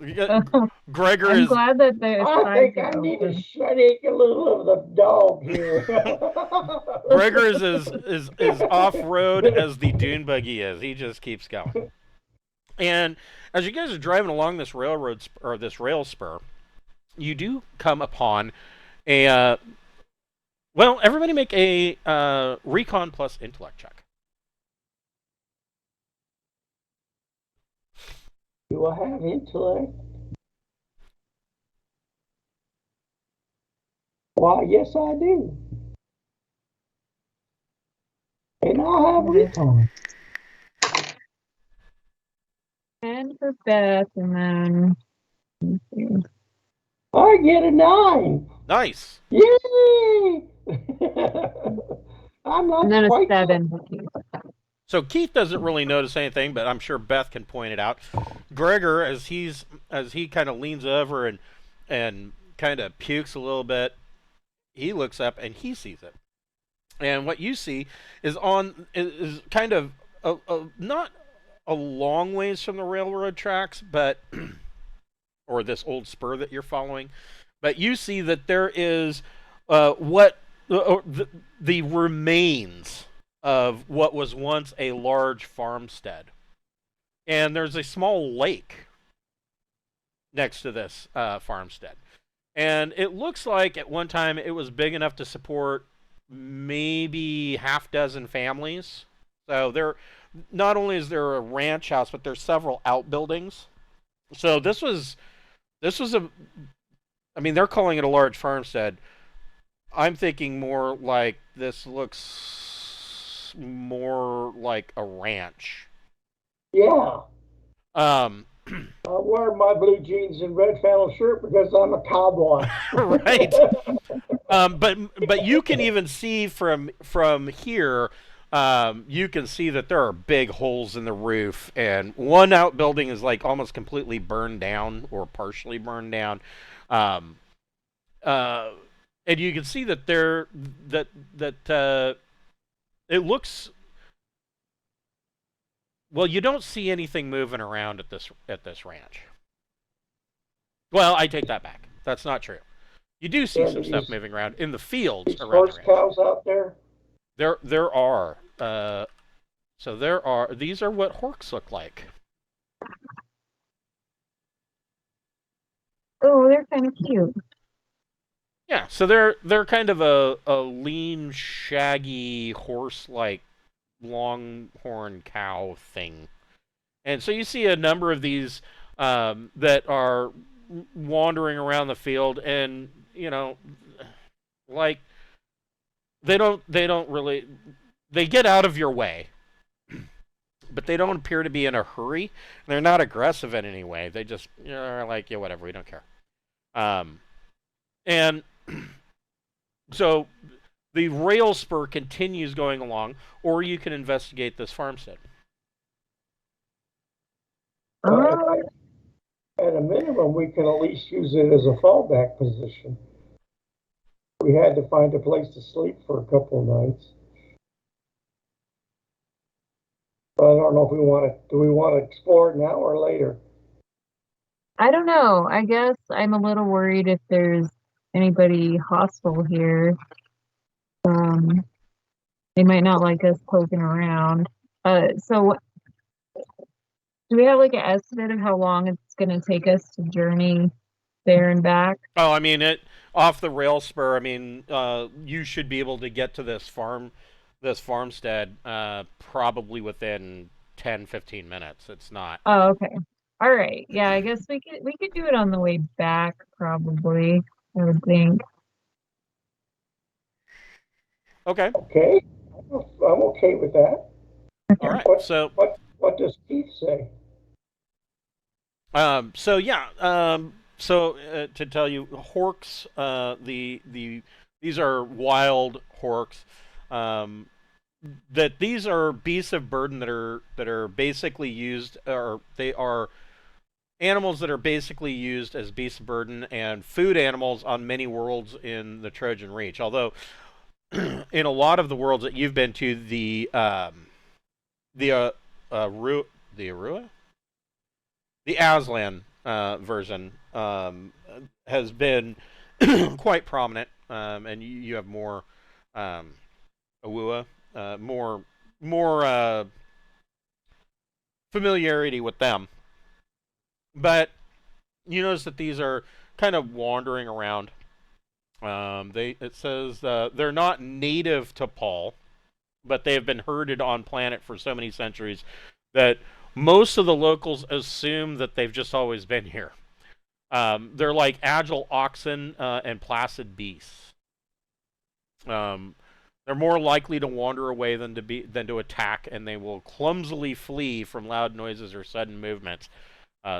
Gregor I'm is. glad that the I think I need to shake a little of the dog here. Gregor is as off road as the dune buggy is. He just keeps going. And as you guys are driving along this railroad or this rail spur, you do come upon a. Well, everybody make a recon plus intellect check. Do I have intellect? Why, yes, I do. And I have recon. 10 for Beth, and then let me see. I get a 9. Nice. Yay! I'm not And then a quite 7. So Keith doesn't really notice anything, but I'm sure Beth can point it out. Gregor, as he kind of leans over and kind of pukes a little bit, he looks up and he sees it. And what you see is kind of not a long ways from the railroad tracks, but or this old spur that you're following, but you see that there is the remains of what was once a large farmstead, and there's a small lake next to this farmstead, and it looks like at one time it was big enough to support maybe half dozen families. So there, not only is there a ranch house, but there's several outbuildings. So this was a, I mean, they're calling it a large farmstead. I'm thinking more like this looks more like a ranch. Yeah. Um, I wear my blue jeans and red flannel shirt because I'm a cowboy. right. But you can even see from here. You can see that there are big holes in the roof, and one outbuilding is like almost completely burned down or partially burned down. Um, and you can see that it looks, well, you don't see anything moving around at this ranch. Well, I take that back. That's not true. You do see some stuff moving around in the fields around horse the ranch. cows out there? There are. So there are. These are what horks look like. Oh, they're kind of cute. Yeah. So they're kind of a lean, shaggy horse-like longhorn cow thing, and so you see a number of these that are wandering around the field, and like they don't really, they get out of your way, but they don't appear to be in a hurry. They're not aggressive in any way. They just are like, yeah, whatever, we don't care. And so the rail spur continues going along, or you can investigate this farmstead. At a minimum, we can at least use it as a fallback position. We had to find a place to sleep for a couple of nights. But I don't know if do we want to explore it now or later? I don't know. I guess I'm a little worried if there's anybody hostile here. They might not like us poking around. So do we have like an estimate of how long it's going to take us to journey there and back? Oh, I mean, off the rail spur. I mean, you should be able to get to this farmstead, probably within 10-15 minutes. It's not. Oh, okay. All right. Yeah, I guess we could do it on the way back, probably. I would think. Okay. I'm okay with that. All right. What does Keith say? So yeah. To tell you, horks. These are wild horks. That these are beasts of burden that are basically used, or they are animals that are basically used as beasts of burden and food animals on many worlds in the Trojan Reach. Although in a lot of the worlds that you've been to, the Aslan version has been quite prominent, and you have more Awua, more familiarity with them. But you notice that these are kind of wandering around. It says they're not native to Paal, but they have been herded on planet for so many centuries that most of the locals assume that they've just always been here. They're like agile oxen and placid beasts. They're more likely to wander away than to attack, and they will clumsily flee from loud noises or sudden movements,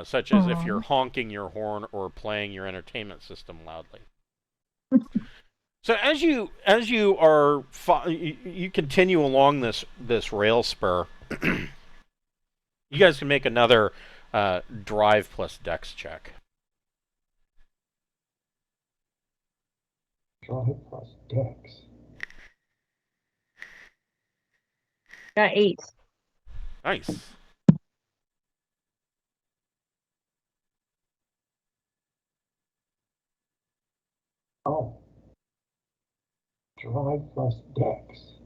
such as if you're honking your horn or playing your entertainment system loudly. So as you continue along this rail spur, you guys can make another drive plus dex check. Drive plus dex. Got 8. Nice. Oh. Drive plus Dex.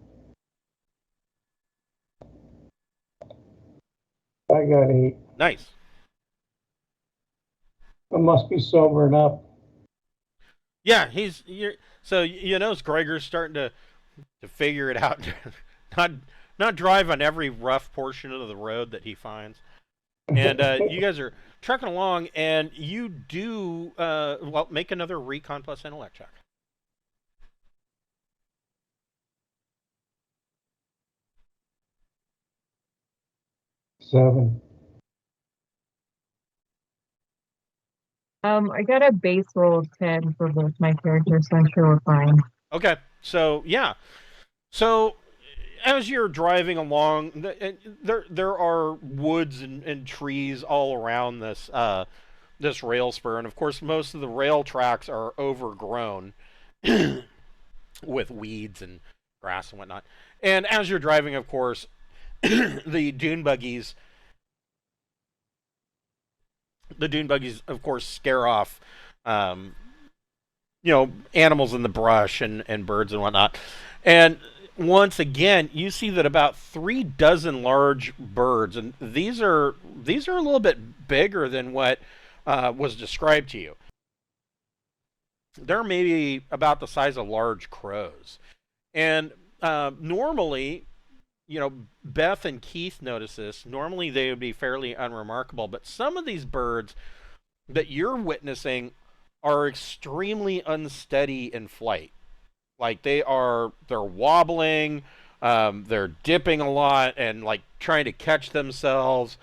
I got 8. Nice. I must be sobering up. Yeah, so you know Gregor's starting to figure it out. not drive on every rough portion of the road that he finds. And you guys are trucking along, and you do well. Make another recon plus intellect check. 7. I got a base roll of 10 for both my characters, so I'm sure we're fine. Okay, so yeah, so as you're driving along, there are woods and trees all around this rail spur, and of course most of the rail tracks are overgrown with weeds and grass and whatnot. And as you're driving, of course, the dune buggies, of course, scare off, animals in the brush and birds and whatnot. And once again, you see that about 3 dozen large birds, and these are a little bit bigger than what was described to you. They're maybe about the size of large crows. And normally, Beth and Keith notice this. Normally, they would be fairly unremarkable, but some of these birds that you're witnessing are extremely unsteady in flight. Like they're wobbling, they're dipping a lot, and like trying to catch themselves.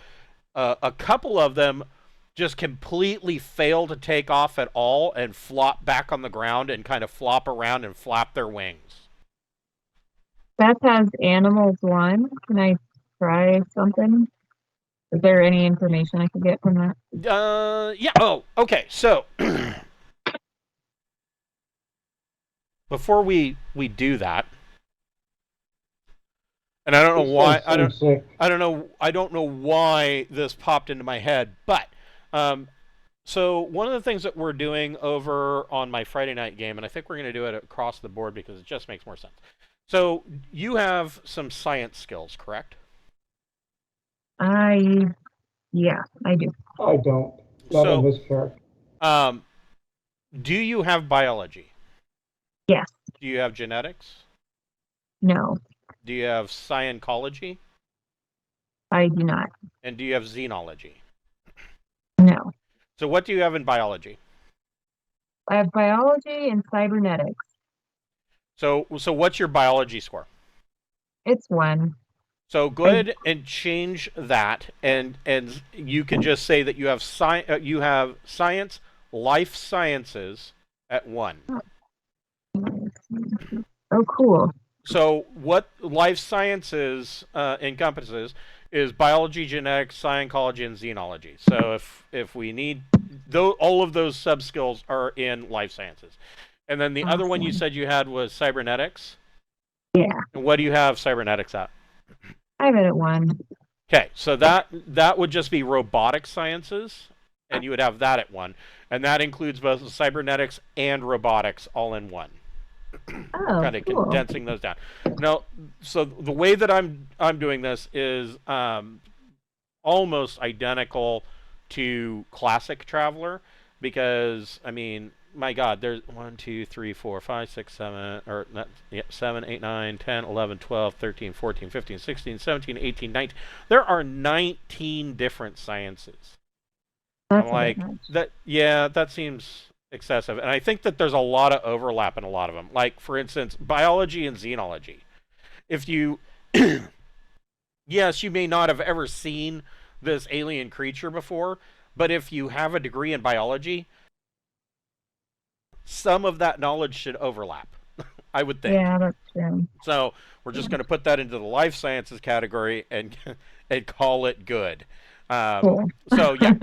A couple of them just completely fail to take off at all and flop back on the ground and kind of flop around and flap their wings. Beth has animals 1. Can I try something? Is there any information I could get from that? Yeah. Oh, okay. So before we do that, and I don't know why I don't know why this popped into my head, but so one of the things that we're doing over on my Friday night game, and I think we're going to do it across the board because it just makes more sense. So you have some science skills, correct? Yeah, I do. I don't. Not in this character. Do you have biology? Yes. Do you have genetics? No. Do you have scientology? I do not. And do you have xenology? No. So what do you have in biology? I have biology and cybernetics. So what's your biology score? It's 1. So go ahead and change that, and you can just say that you have science, life sciences at 1. Oh, cool. So what life sciences encompasses is biology, genetics, scientology, and xenology. So if we need all of those sub skills are in life sciences. And then the other one you said you had was cybernetics? Yeah. And what do you have cybernetics at? I have it at 1. Okay, so that would just be robotic sciences, and you would have that at 1. And that includes both cybernetics and robotics all in 1. Oh, kind of cool. condensing those down. Now, so the way that I'm doing this is almost identical to Classic Traveler, because I mean, my God, there's 1, 2, 3, 4, 5, 6, 7, or 7, 8, 9, 10, 11, 12, 13, 14, 15, 16, 17, 18, 19. There are 19 different sciences. That's I'm like that. Yeah, that seems excessive, and I think that there's a lot of overlap in a lot of them. Like, for instance, biology and xenology. If you, yes, you may not have ever seen this alien creature before, but if you have a degree in biology, some of that knowledge should overlap, I would think. Yeah, that's true. So we're just going to put that into the life sciences category and call it good. Cool. So yeah.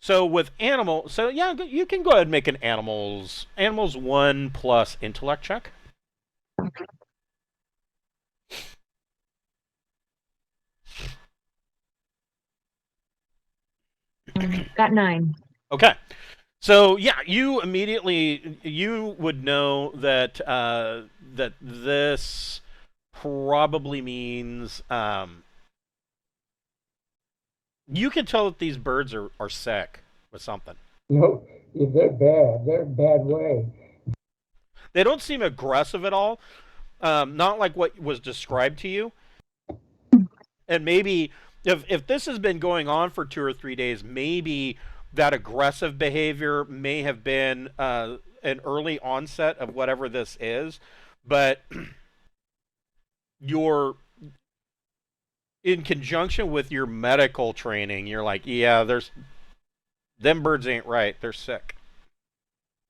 So with animal, so yeah, you can go ahead and make an animals 1 plus intellect check. Got 9. Okay. So yeah, you would know that that this probably means you can tell that these birds are sick with something. No, they're bad. They're a bad way. They don't seem aggressive at all. Not like what was described to you. And maybe if this has been going on for 2 or 3 days, maybe that aggressive behavior may have been an early onset of whatever this is. But you're in conjunction with your medical training, you're like, yeah, them birds ain't right. They're sick.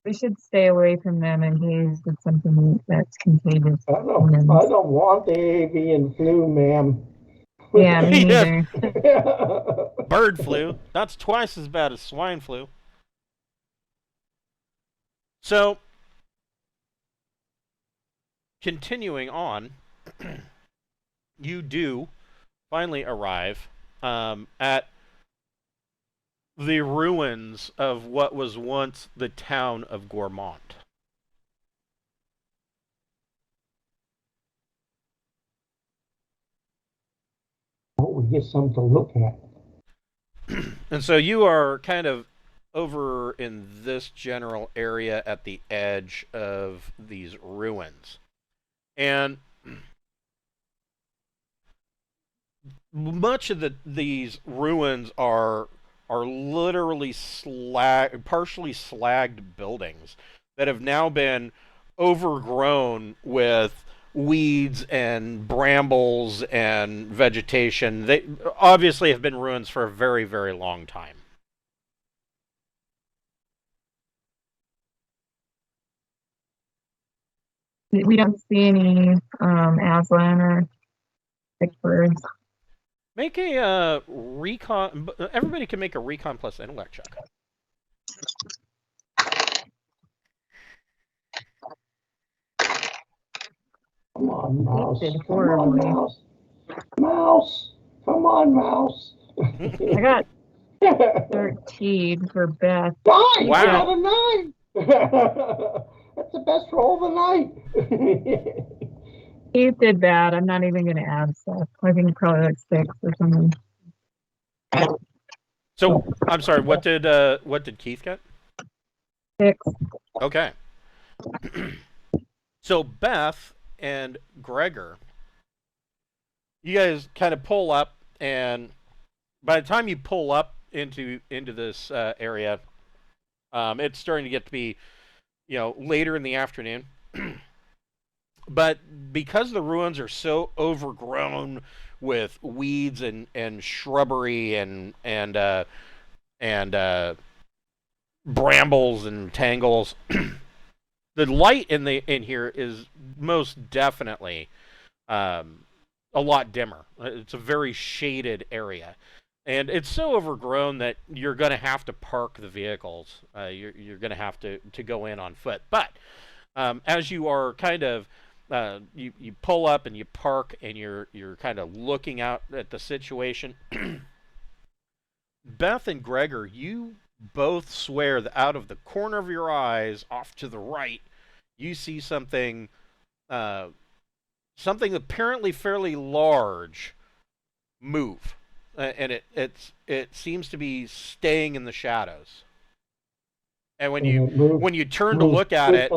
We should stay away from them in case it's something that's contagious. I don't want the avian flu, ma'am. Yeah, me neither. Bird flu. That's twice as bad as swine flu. So, continuing on, you do finally arrive at the ruins of what was once the town of Ghormount. We get something to look at. And so you are kind of over in this general area at the edge of these ruins. And much of these ruins are literally partially slagged buildings that have now been overgrown with weeds and brambles and vegetation. They obviously have been ruins for a very, very long time. We don't see any Aslan or sick birds. Make a recon. Everybody can make a recon plus intellect check. Come on, mouse. Come on, mouse. Mouse. Come on, mouse. I got 13 for Beth. 9! Wow. I got a 9! That's the best roll of the night. Keith did bad. I'm not even going to add stuff. I think probably like 6 or something. So, I'm sorry, what did Keith get? 6. Okay. So Beth and Gregor, you guys kind of pull up, and by the time you pull up into this area, it's starting to get to be, later in the afternoon. But because the ruins are so overgrown with weeds and shrubbery and brambles and tangles, the light in here is most definitely a lot dimmer. It's a very shaded area, and it's so overgrown that you're going to have to park the vehicles. You're going to have to go in on foot. But as you are kind of you pull up and you park and you're kind of looking out at the situation. Beth and Gregor, you both swear that out of the corner of your eyes, off to the right, you see something apparently fairly large move, and it seems to be staying in the shadows. And when you turn to look at it,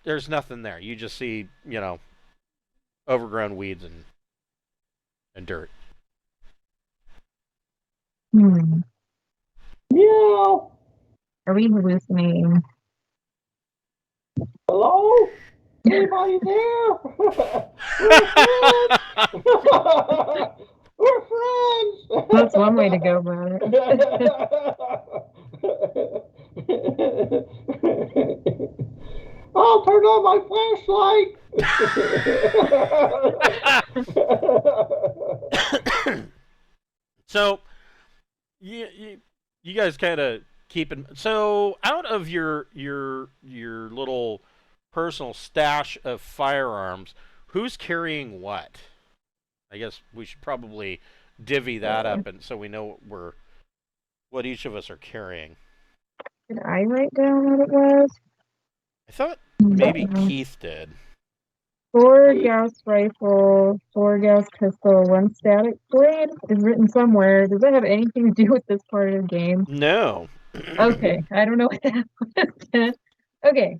there's nothing there. You just see, overgrown weeds and dirt. Yeah. Are we hallucinating? Hello? Anybody there? We're friends. That's one way to go about it. I'll turn on my flashlight. So, you guys kind of keep it. So, out of your little personal stash of firearms, who's carrying what? I guess we should probably divvy that up, and so we know what we're what each of us are carrying. Did I write down what it was? I thought maybe No. Keith did. 4 Gauss rifle, 4 Gauss pistol, 1 static blade is written somewhere. Does that have anything to do with this part of the game? No. Okay, I don't know what that was. Okay.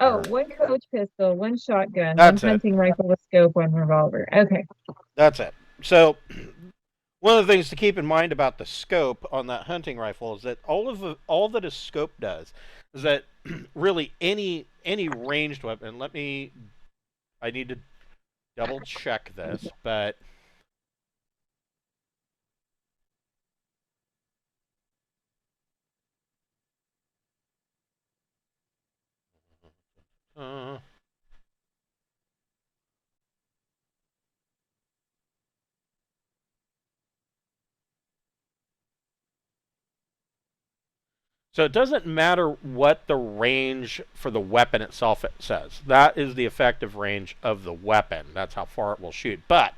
Oh, Alright. 1 coach pistol, 1 shotgun, That's 1 it. hunting rifle with scope, 1 revolver. Okay. That's it. So, one of the things to keep in mind about the scope on that hunting rifle is that all that a scope does is that really any ranged weapon. I need to double check this, but so it doesn't matter what the range for the weapon itself says. That is the effective range of the weapon. That's how far it will shoot. But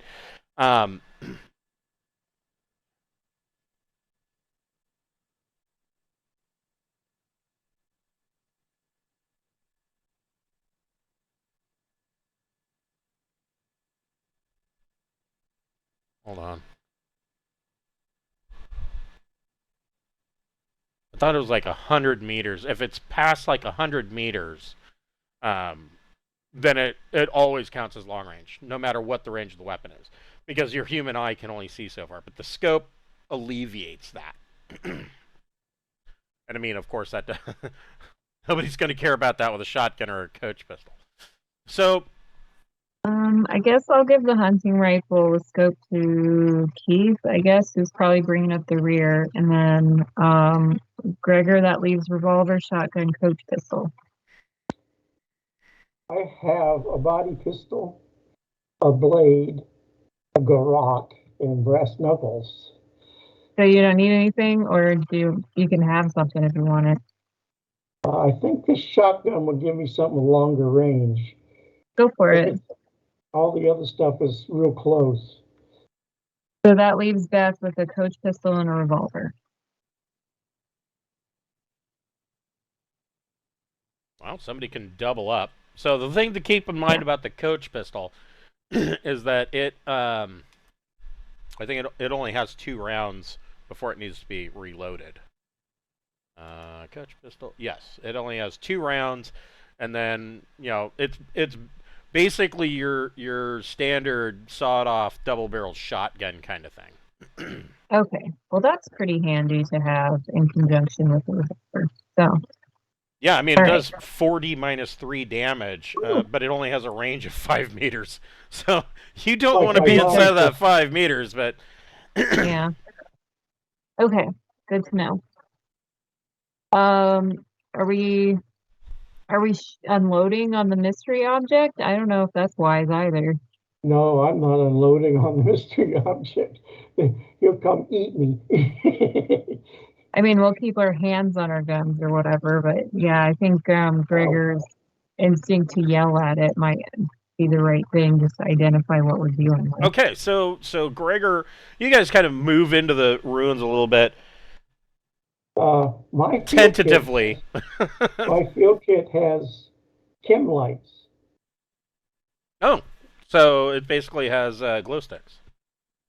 hold on. I thought it was like 100 meters. If it's past like 100 meters, then it always counts as long range, no matter what the range of the weapon is, because your human eye can only see so far. But the scope alleviates that. And I mean, of course, that nobody's going to care about that with a shotgun or a coach pistol. So, I guess I'll give the hunting rifle with scope to Keith, I guess, who's probably bringing up the rear. And then Gregor, that leaves revolver, shotgun, coach pistol. I have a body pistol, a blade, a garrote, and brass knuckles. So you don't need anything, or you can have something if you want it. I think this shotgun would give me something longer range. Go for it. All the other stuff is real close. So that leaves Beth with a coach pistol and a revolver. well, somebody can double up. So the thing to keep in mind about the coach pistol is that I think it only has 2 rounds before it needs to be reloaded. Coach pistol, yes, it only has 2 rounds, and then it's basically your standard sawed-off double-barreled shotgun kind of thing. Okay, well that's pretty handy to have in conjunction with the revolver. So yeah, I mean, it All does 40 minus 3 damage, but it only has a range of 5 meters. So you don't want to be inside of that 5 meters, but yeah. Okay, good to know. Are we unloading on the mystery object? I don't know if that's wise either. No, I'm not unloading on the mystery object. He'll come eat me. I mean, we'll keep our hands on our guns or whatever, but yeah, I think Gregor's instinct to yell at it might be the right thing, just to identify what we're dealing with. Okay, so Gregor, you guys kind of move into the ruins a little bit. My tentatively. My field kit has chem lights. Oh, so it basically has glow sticks.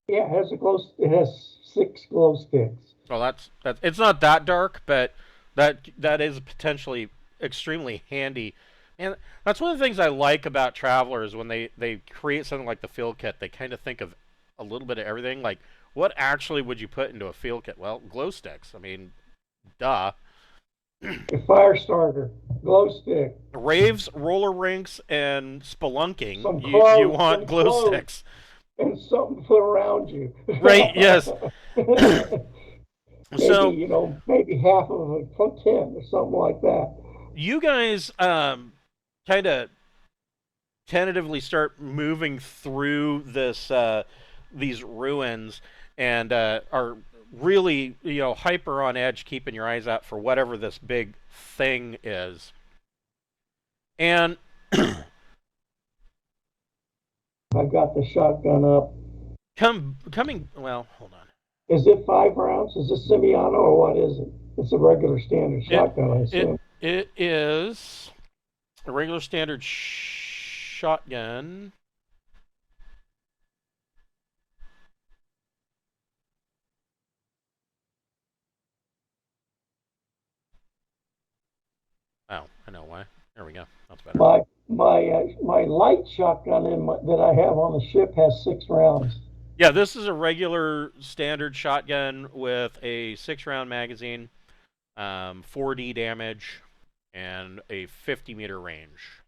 Yeah, it has 6 glow sticks. Well, that's it's not that dark, but that is potentially extremely handy. And that's one of the things I like about travelers when they create something like the field kit. They kind of think of a little bit of everything. Like, what actually would you put into a field kit? Well, glow sticks. I mean, duh. A fire starter, glow stick. Raves, roller rinks, and spelunking. You want glow sticks. And something to put around you. Right, yes. Maybe, maybe half of a tent or something like that. You guys kind of tentatively start moving through these ruins and are really hyper on edge, keeping your eyes out for whatever this big thing is. And I got the shotgun up. coming. Well, hold on. Is it 5 rounds? Is it Simiano or what is it? It's a regular standard shotgun, I assume. It is a regular standard shotgun. Oh, I know why. There we go. That's better. My light shotgun that I have on the ship has 6 rounds. Yeah, this is a regular standard shotgun with a 6-round magazine, 4D damage, and a 50-meter range.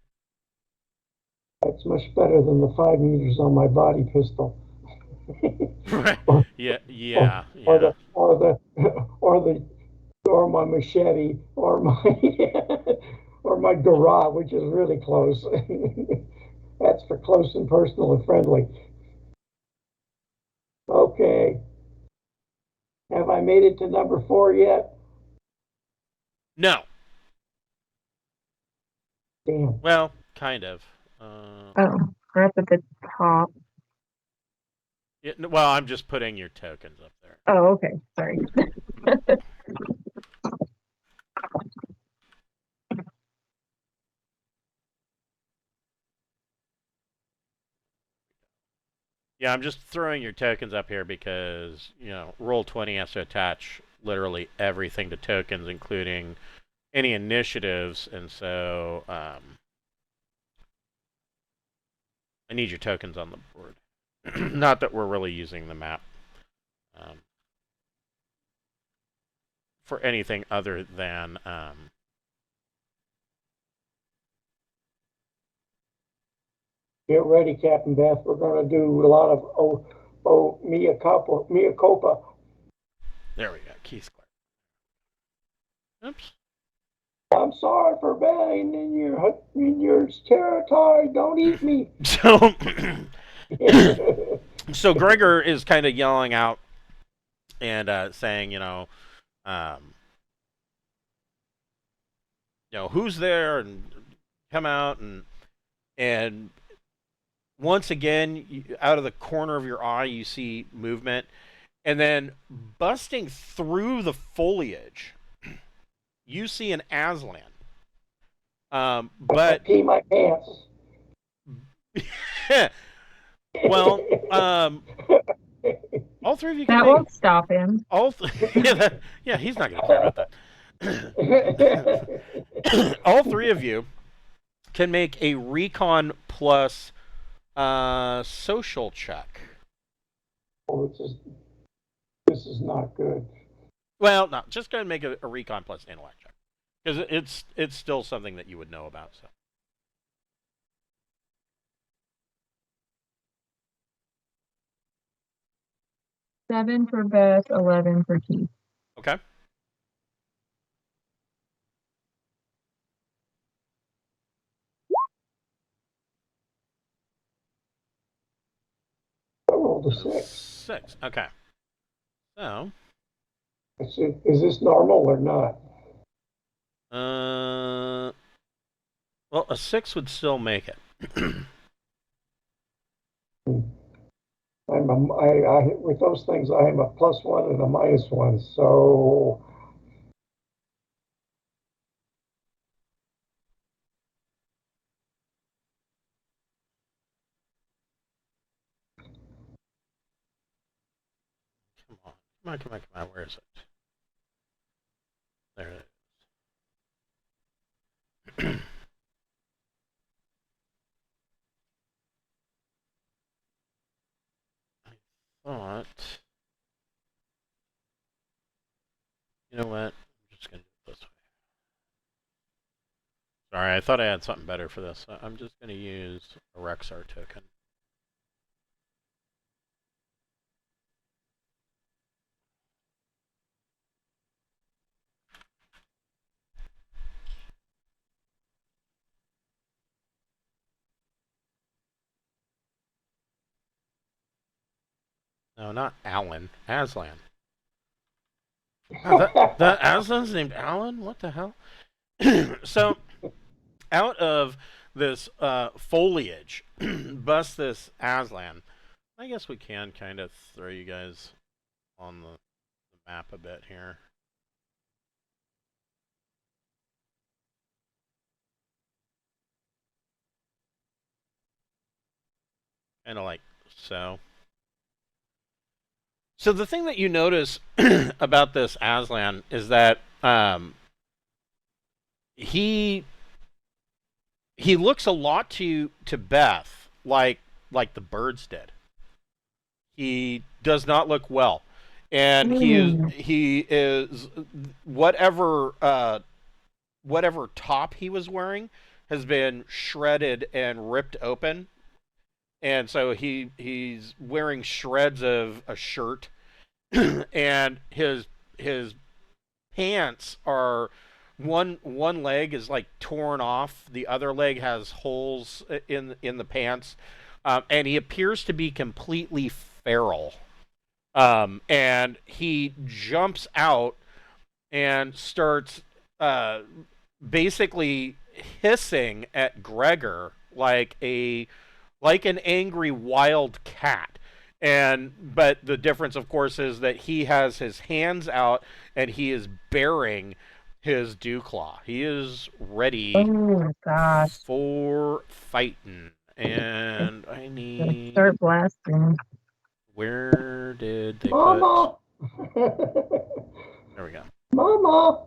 That's much better than the 5 meters on my body pistol. Yeah. Or my machete, or my or my garage, which is really close. That's for close and personal and friendly. Okay. Have I made it to number 4 yet? No. Damn. Well, kind of. Oh, we're up at the top. Well, I'm just putting your tokens up there. Oh, okay. Sorry. Yeah, I'm just throwing your tokens up here because, Roll20 has to attach literally everything to tokens, including any initiatives, and so I need your tokens on the board. Not that we're really using the map for anything other than Get ready, Captain Beth. We're going to do a lot of mea culpa. there we go. Keith Clark. Oops. I'm sorry for being in your territory. Don't eat me. So Gregor is kind of yelling out and saying, who's there, and come out, and once again, out of the corner of your eye, you see movement, and then busting through the foliage, you see an Aslan. But pee my pants. Well, all three of you. That won't stop him. Yeah, he's not going to care about that. All three of you can make a recon plus social check. Oh, this is not good. Well, no, just go ahead and make a recon plus intellect check, because it's still something that you would know about. So. 7 for Beth, 11 for Keith. Okay. I rolled a 6. 6. Okay. So. Is this normal or not? Well, a 6 would still make it. With those things, I am a +1 and a -1. So Come on. Where is it? There it is. I thought. You know what? I'm just going to do it this way. Sorry, I thought I had something better for this. I'm just going to use a Rexar token. No, not Alan. Aslan. Oh, that Aslan's named Alan? What the hell? So, out of this foliage, bust this Aslan. I guess we can kind of throw you guys on the map a bit here. Kind of like so. So the thing that you notice about this Aslan is that he looks a lot to Beth like the birds did. He does not look well, and he is whatever top he was wearing has been shredded and ripped open, and so he's wearing shreds of a shirt, and his pants are one leg is like torn off, the other leg has holes in the pants, and he appears to be completely feral. And he jumps out and starts basically hissing at Gregor like an angry wild cat. But the difference, of course, is that he has his hands out and he is bearing his Dewclaw. He is ready for fighting. And I need... Start blasting. Where did they Mama! put... There we go. Mama!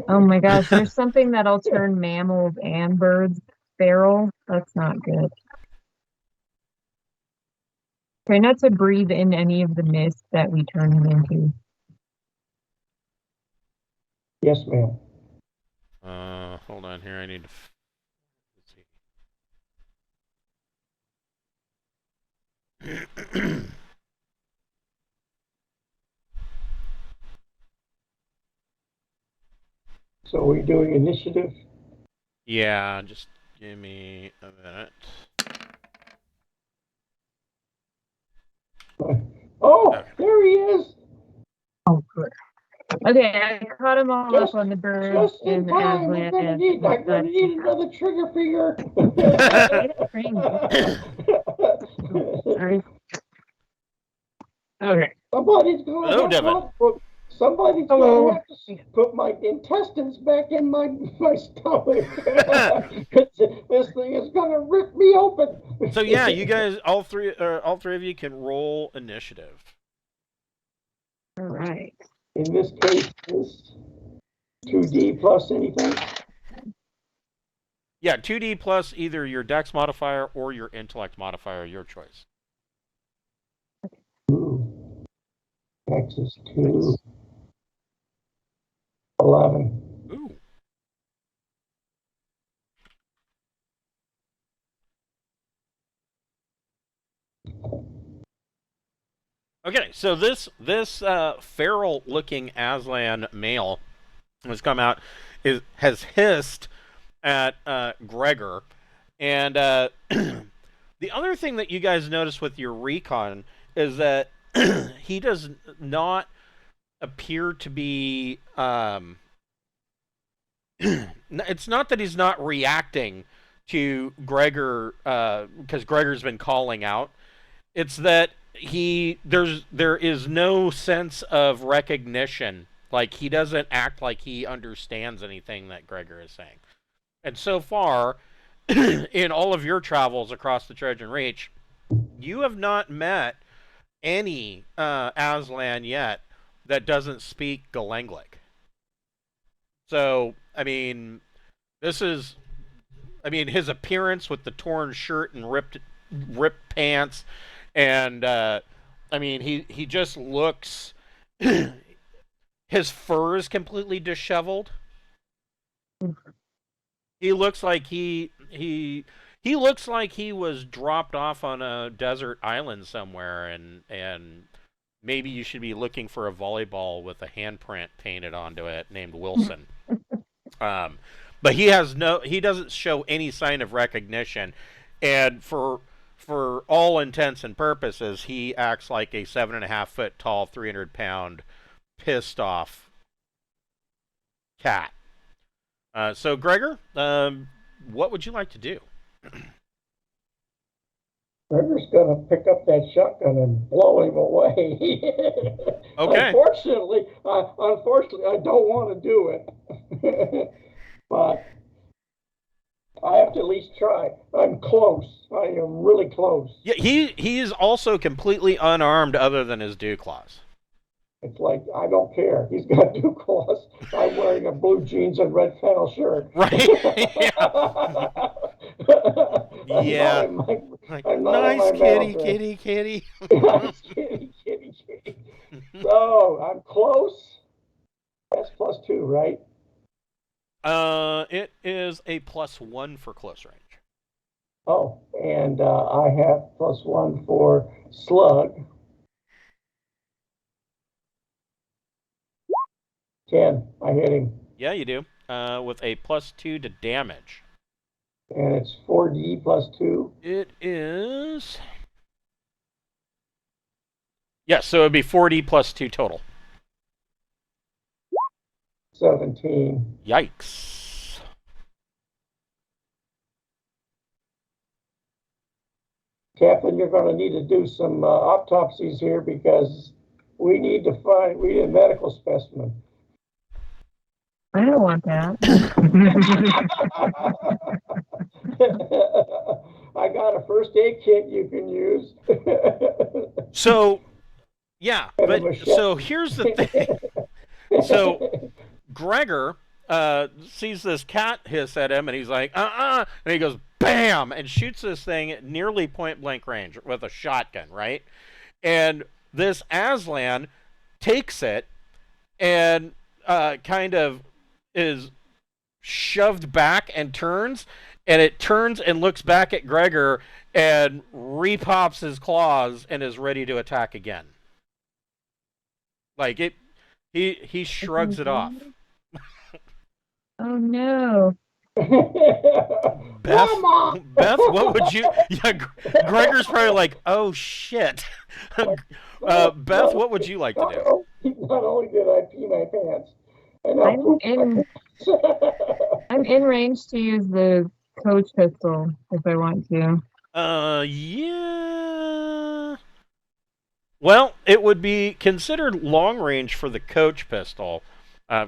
Oh my gosh, there's something that'll turn mammals and birds feral. That's not good. Try not to breathe in any of the mist that we turn them into. Yes, ma'am. Hold on here. I need to... Let's see. So we're doing initiative? Yeah, just give me a minute. Oh, Okay. there he is. Oh, good. Okay, I caught them all up on the bird Just in and the time. I'm gonna need another trigger finger. Sorry. Okay. Somebody's gonna Hello, Devin. Somebody's gonna have to put my intestines back in my stomach. This thing is gonna rip me open. So yeah, you guys, all three of you can roll initiative. All right. In this case, is 2D plus anything? Yeah, 2D plus either your Dex modifier or your Intellect modifier, your choice. Ooh. Dex is 2. 11. Ooh. Okay, so this feral-looking Aslan male has come out, has hissed at Gregor, and the other thing that you guys notice with your recon is that he does not appear to be. It's not that he's not reacting to Gregor because Gregor's been calling out. It's that there is no sense of recognition. Like, he doesn't act like he understands anything that Gregor is saying. And so far, in all of your travels across the Trojan Reach, you have not met any Aslan yet that doesn't speak Galenglic. So, I mean, his appearance with the torn shirt and ripped pants, and I mean, he just looks. His fur is completely disheveled. He looks like he looks like he was dropped off on a desert island somewhere, and maybe you should be looking for a volleyball with a handprint painted onto it named Wilson. But he doesn't show any sign of recognition, and for all intents and purposes, he acts like a 7.5 foot tall, 300-pound, pissed off cat. So Gregor, what would you like to do? Gregor's gonna pick up that shotgun and blow him away. Okay. Unfortunately, I don't want to do it. But I have to at least try. I'm close. I am really close. Yeah, he is also completely unarmed other than his dew claws. It's like, I don't care. He's got dew claws. I'm wearing a blue jeans and red flannel shirt. Right? Yeah. I'm not on Nice my kitty, battle kitty, kitty. Nice kitty, kitty, kitty. So, I'm close. That's +2, right? It is a +1 for close range. Oh, and I have +1 for slug. 10. I hit him. Yeah, you do. With a +2 to damage. And it's 4D +2. It is. Yes, so it'd be 4D +2 total. 17. Yikes. Captain, you're going to need to do some autopsies here because we need a medical specimen. I don't want that. I got a first aid kit you can use. So, yeah, but so here's the thing. So, Gregor sees this cat hiss at him, and he's like, and he goes, bam, and shoots this thing at nearly point blank range with a shotgun, right? And this Aslan takes it and kind of is shoved back and turns, and it turns and looks back at Gregor and repops his claws and is ready to attack again. Like it, he shrugs it off. Oh no. Beth, what would you? Yeah, Gregor's probably like, oh shit. Beth, what would you like to do? Not only did I pee my pants, I'm in range to use the coach pistol if I want to. Yeah. Well, it would be considered long range for the coach pistol.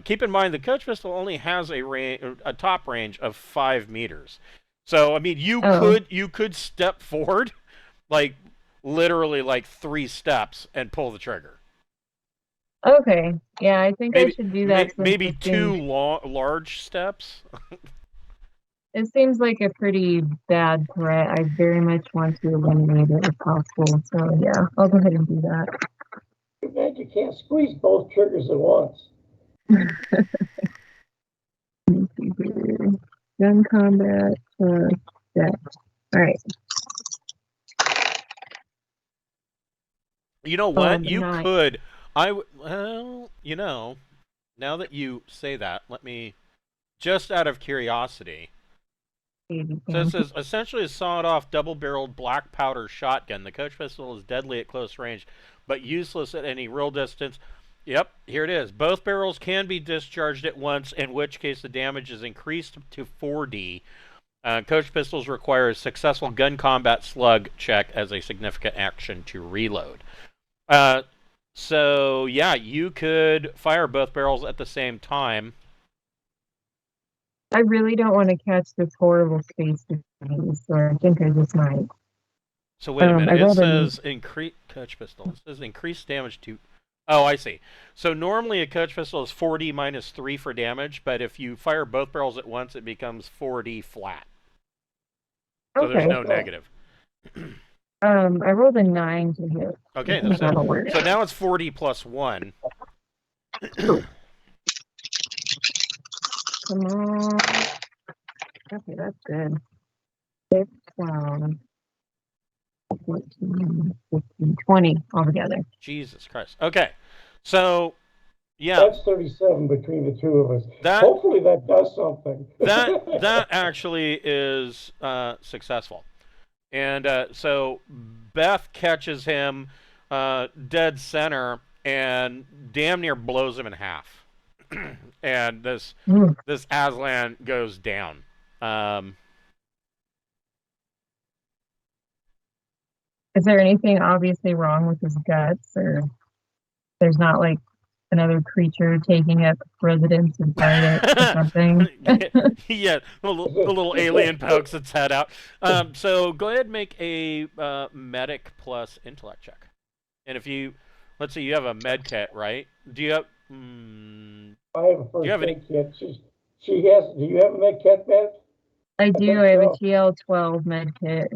Keep in mind, the coach pistol only has a top range of 5 meters. So, I mean, you could step forward, like literally like 3 steps, and pull the trigger. Okay, yeah, I think I should do that. Maybe 2 large steps. It seems like a pretty bad threat. I very much want to eliminate it if possible. So yeah, I'll go ahead and do that. Too bad you can't squeeze both triggers at once. Gun combat. Yeah. All right. You know what? You could. Well, you know, now that you say that, let me, just out of curiosity. So it says, essentially a sawed-off double-barreled black powder shotgun. The coach pistol is deadly at close range, but useless at any real distance. Yep, here it is. Both barrels can be discharged at once, in which case the damage is increased to 4D. Coach pistols require a successful gun combat slug check as a significant action to reload. So, yeah, you could fire both barrels at the same time. I really don't want to catch this horrible space disease, so I think I just might. So wait a minute. It says increase coach pistol. It says increased damage to. Oh, I see. So normally a coach pistol is 4D minus 3 for damage, but if you fire both barrels at once, it becomes 4D flat. So there's no negative. I rolled a 9 to hit. Okay, that'll work. So now it's 4D plus 1. Come on. Okay, that's good. 6, 14, 15, 20 altogether. Jesus Christ. Okay. So, yeah. That's 37 between the two of us. Hopefully that does something. That actually is successful. And so Beth catches him dead center and damn near blows him in half. And this Aslan goes down. Is there anything obviously wrong with his guts, or there's not like another creature taking up residence inside it or something? Yeah, the little alien pokes its head out. So go ahead and make a medic plus intellect check. And if you, let's see, you have a med kit, right? Do you have? I have a Do you have first any? aid kit. She has. Do you have a med kit, Matt? I do. think I have a so. TL12 med kit.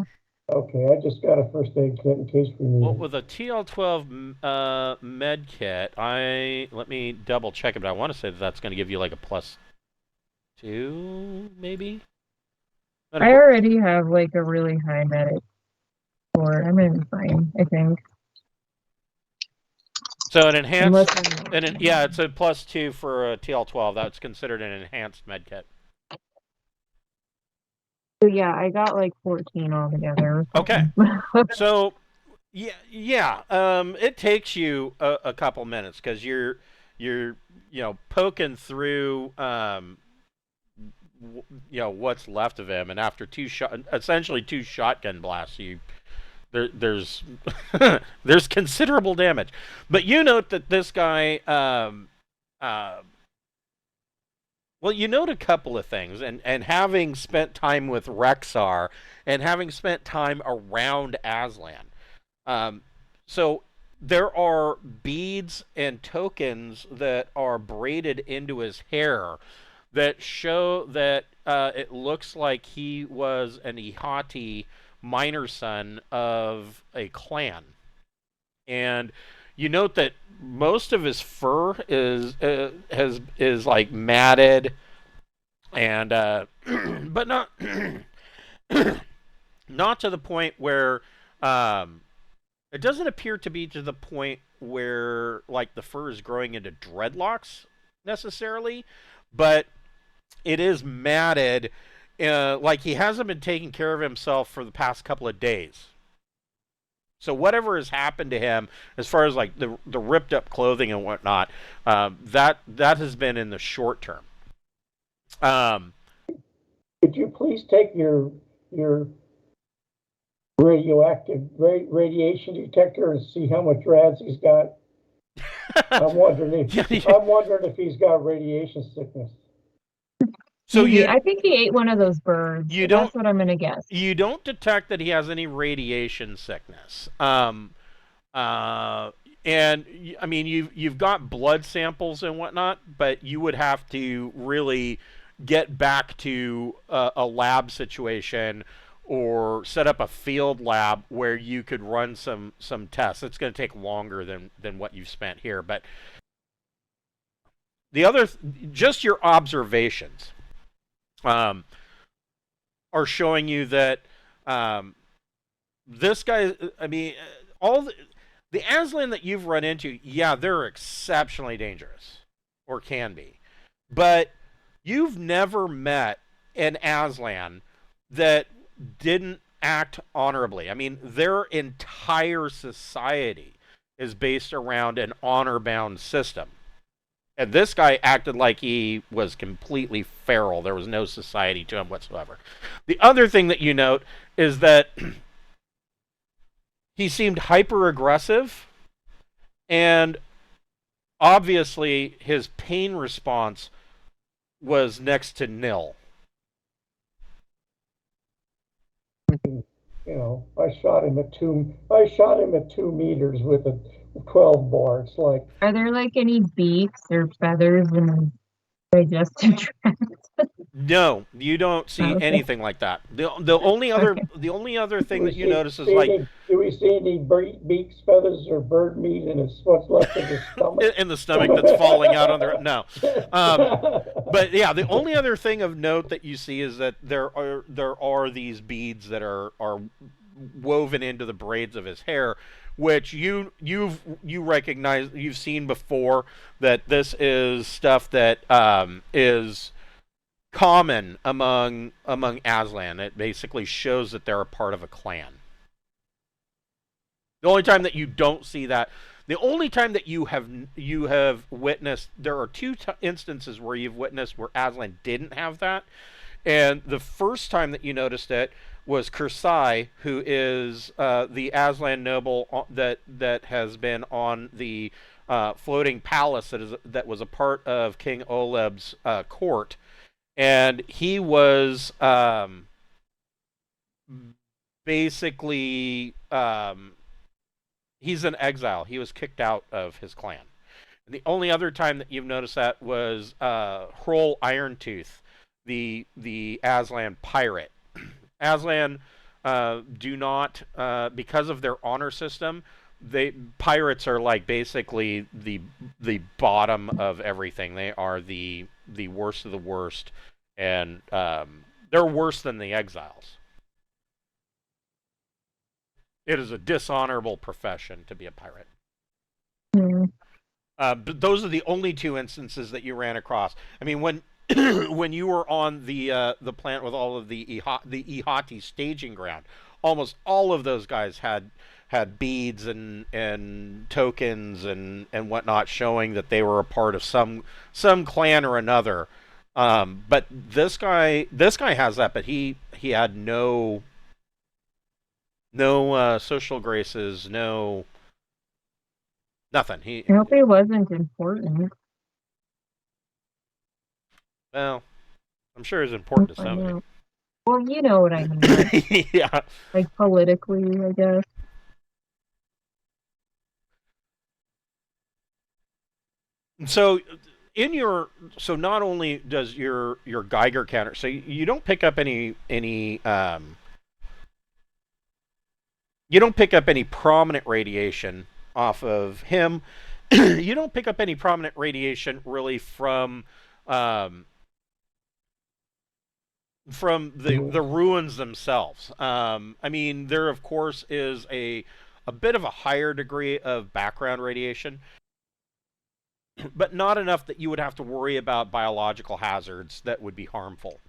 Okay, I just got a first aid kit in case we need Well, it. with a TL12 med kit, let me double check it, but I want to say that that's going to give you like a +2, maybe. I already have like a really high medic score. I'm gonna be fine, I think. So an enhanced, Unless I'm yeah, it's a +2 for a TL12. That's considered an enhanced med kit. So yeah, I got like 14 altogether. Okay. So, yeah. It takes you a couple minutes because you're poking through what's left of him, and after essentially two shotgun blasts, there's there's considerable damage. But you note that this guy, well, you note a couple of things, and having spent time with Rexar, and having spent time around Aslan, so there are beads and tokens that are braided into his hair that show that it looks like he was an Ihati minor son of a clan. And you note that most of his fur is like matted, and but not not to the point where it doesn't appear to be to the point where like the fur is growing into dreadlocks necessarily, but it is matted, like he hasn't been taking care of himself for the past couple of days. So whatever has happened to him, as far as like the ripped up clothing and whatnot, that has been in the short term. Could you please take your radioactive radiation detector and see how much rads he's got? I'm wondering if he's got radiation sickness. So I think he ate one of those birds. That's what I'm gonna guess. You don't detect that he has any radiation sickness. And I mean, you've got blood samples and whatnot, but you would have to really get back to a lab situation or set up a field lab where you could run some tests. It's going to take longer than what you've spent here, but the other, just your observations are showing you that this guy, I mean, all the Aslan that you've run into, yeah, they're exceptionally dangerous, or can be, but you've never met an Aslan that didn't act honorably. I mean, their entire society is based around an honor-bound system. And this guy acted like he was completely feral. There was no society to him whatsoever. The other thing that you note is that he seemed hyper-aggressive, and obviously his pain response was next to nil. You know, I shot him at 2 meters with a 12 bore. It's like, are there like any beaks or feathers in the digestive tract? No, you don't see anything like that. The only other thing that you notice is like, do we see any beaks, feathers, or bird meat in what's left of his stomach? In the stomach that's falling out on the no. But yeah, the only other thing of note that you see is that there are these beads that are woven into the braids of his hair, which you recognize, you've seen before, that this is stuff that is common among Aslan. It basically shows that they're a part of a clan. The only time that you don't see that, the only time that you have witnessed, there are two instances where you've witnessed where Aslan didn't have that, And the first time that you noticed it was Kursai, who is the Aslan noble that has been on the floating palace that was a part of King Oleb's court, and he was basically he's in exile. He was kicked out of his clan. And the only other time that you've noticed that was Hrol Irontooth, the Aslan pirate. Aslan do not, because of their honor system, pirates are like basically the bottom of everything. They are the worst of the worst, and they're worse than the exiles. It is a dishonorable profession to be a pirate. Hmm. But those are the only two instances that you ran across. I mean, when when you were on the plant with all of the Ihati staging ground, almost all of those guys had beads and tokens and whatnot showing that they were a part of some clan or another. But this guy has that, but he had no social graces, no nothing. I hope it wasn't important. Well, I'm sure it's important to somebody. Well, you know what I mean. Like, Yeah. like politically, I guess. So not only does your Geiger counter, so you don't pick up any you don't pick up any prominent radiation off of him. You don't pick up any prominent radiation really from the ruins themselves. I mean, there of course is a bit of a higher degree of background radiation, but not enough that you would have to worry about biological hazards that would be harmful.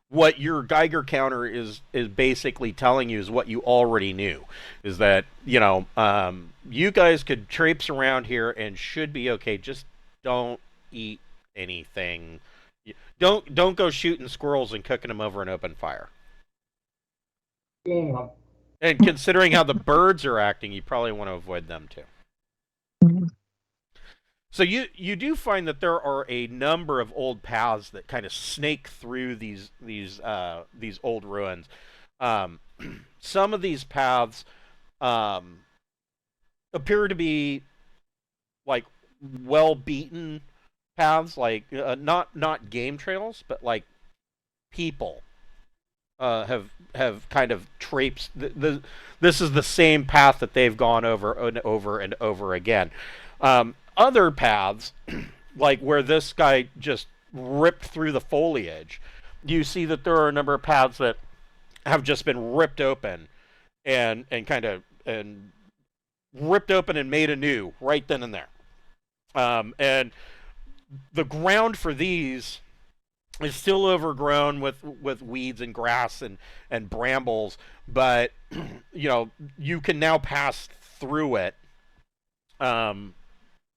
What your Geiger counter is basically telling you is what you already knew, is that you guys could traipse around here and should be okay. Just don't eat anything. Don't go shooting squirrels and cooking them over an open fire. Yeah. And considering how the birds are acting, you probably want to avoid them too. Mm-hmm. So you do find that there are a number of old paths that kind of snake through these old ruins. Some of these paths appear to be like well beaten paths, like not game trails, but like people have kind of traipsed. This is the same path that they've gone over and over and over again. Other paths, like where this guy just ripped through the foliage, you see that there are a number of paths that have just been ripped open and ripped open and made anew right then and there. And the ground for these is still overgrown with weeds and grass and brambles, but you can now pass through it.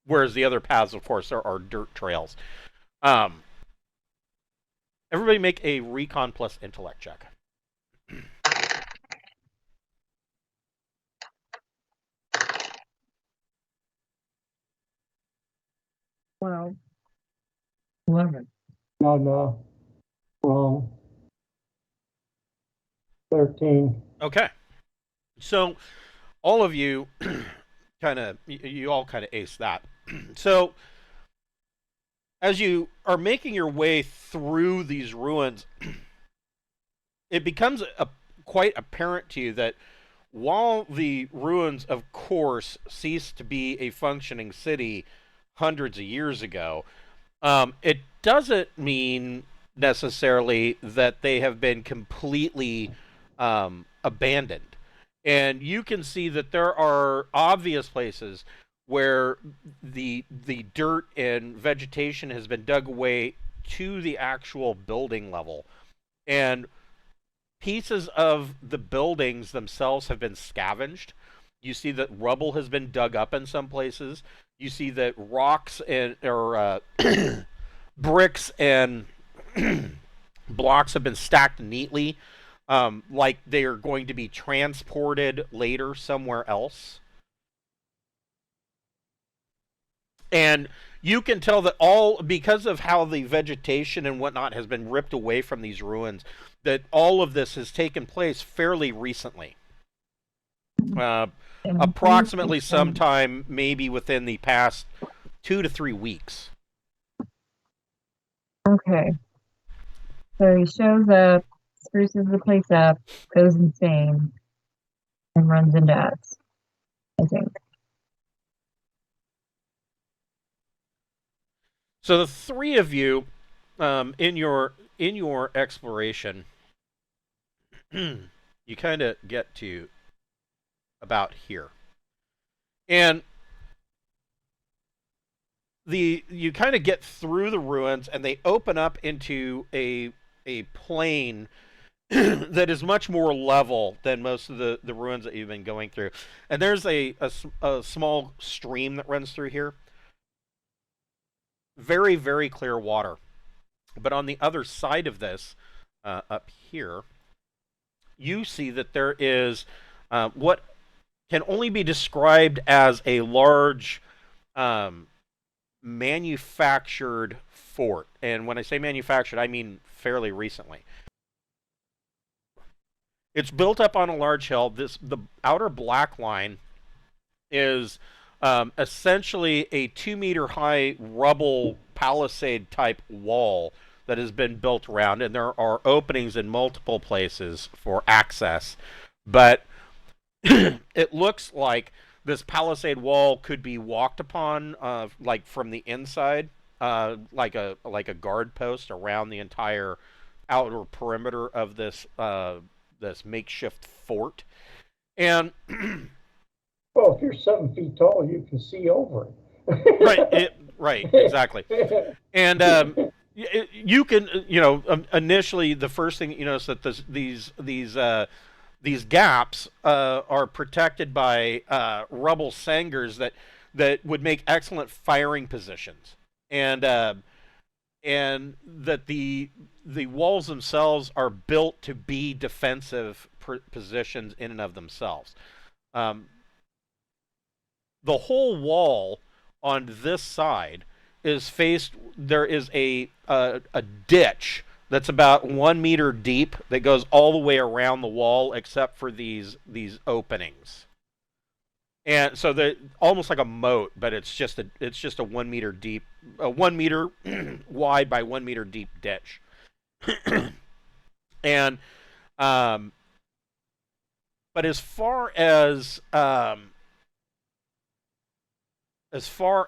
Whereas the other paths, of course, are dirt trails. Everybody make a recon plus intellect check. Well, 11. No. Wrong. 13. Okay. So all of you you all kind of ace that. So as you are making your way through these ruins, it becomes quite apparent to you that while the ruins, of course, ceased to be a functioning city hundreds of years ago, it doesn't mean necessarily that they have been completely abandoned. And you can see that there are obvious places where the dirt and vegetation has been dug away to the actual building level. And pieces of the buildings themselves have been scavenged. You see that rubble has been dug up in some places. You see that rocks or bricks and blocks have been stacked neatly, like they are going to be transported later somewhere else. And you can tell that because of how the vegetation and whatnot has been ripped away from these ruins, that all of this has taken place fairly recently. Approximately sometime maybe within the past 2 to 3 weeks. Okay. So he shows up, spruces the place up, goes insane, and runs into us, I think. So the three of you, in your exploration, you kind of get to about here, and you kind of get through the ruins, and they open up into a plain that is much more level than most of the ruins that you've been going through. And there's a small stream that runs through here. Very, very clear water. But on the other side of this, up here, you see that there is what can only be described as a large manufactured fort. And when I say manufactured, I mean fairly recently. It's built up on a large hill. The outer black line is essentially a 2-meter high rubble palisade type wall that has been built around, and there are openings in multiple places for access. But it looks like this palisade wall could be walked upon, like from the inside, like a guard post around the entire outer perimeter of this this makeshift fort. And well, if you're 7 feet tall, you can see over it. Right, exactly. And you can, initially the first thing you notice that these gaps are protected by rubble sangers that would make excellent firing positions, and that the walls themselves are built to be defensive positions in and of themselves. The whole wall on this side is faced. There is a ditch that's about 1 meter deep that goes all the way around the wall, except for these openings. And so they're almost like a moat, but it's just a 1 meter deep, 1 meter wide by 1 meter deep ditch. And but as far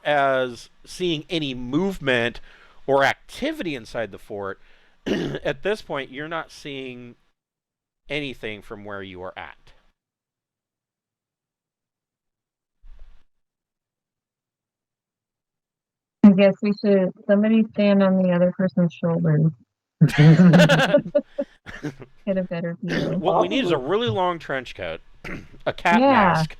as seeing any movement or activity inside the fort, at this point you're not seeing anything from where you are at. I guess somebody stand on the other person's shoulders. Get a better view. What we need is a really long trench coat, a cat mask.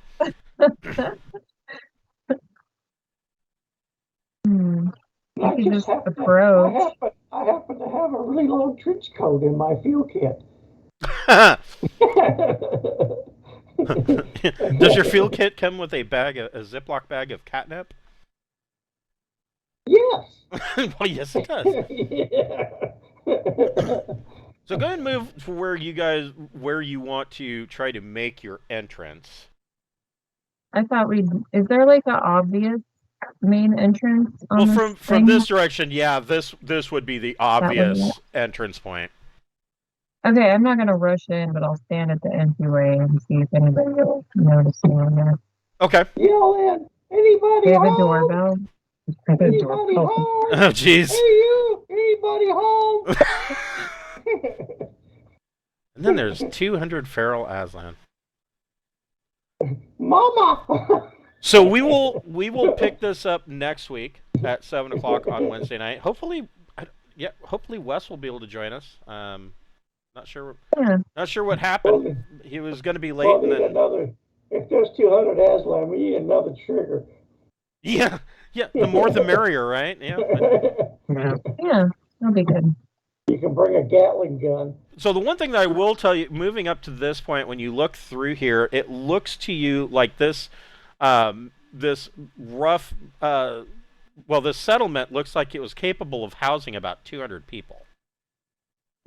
I just approach. I happen to have a really long trench coat in my field kit. Does your field kit come with a Ziploc bag of catnip? Yes. Well, yes, it does. Yeah. So go ahead and move to where you want to try to make your entrance. I thought is there like an obvious main entrance? Well, from this direction, yeah, this would be the obvious entrance point. Okay, I'm not gonna rush in, but I'll stand at the entryway and see if anybody will notice me in there. Okay. Yell in. Anybody We have home? a doorbell. Anybody home? Oh, jeez. Hey, you! Anybody home? And then there's 200 feral Aslan. Mama! So we will pick this up next week at 7 o'clock on Wednesday night. Hopefully Wes will be able to join us. Not sure what happened. He was going to be late. Well, and then if there's 200 Aslan, we need another trigger. Yeah. The more the merrier, right? Yeah. Yeah, that'll be good. You can bring a Gatling gun. So the one thing that I will tell you, moving up to this point, when you look through here, it looks to you like this, this rough, this settlement looks like it was capable of housing about 200 people.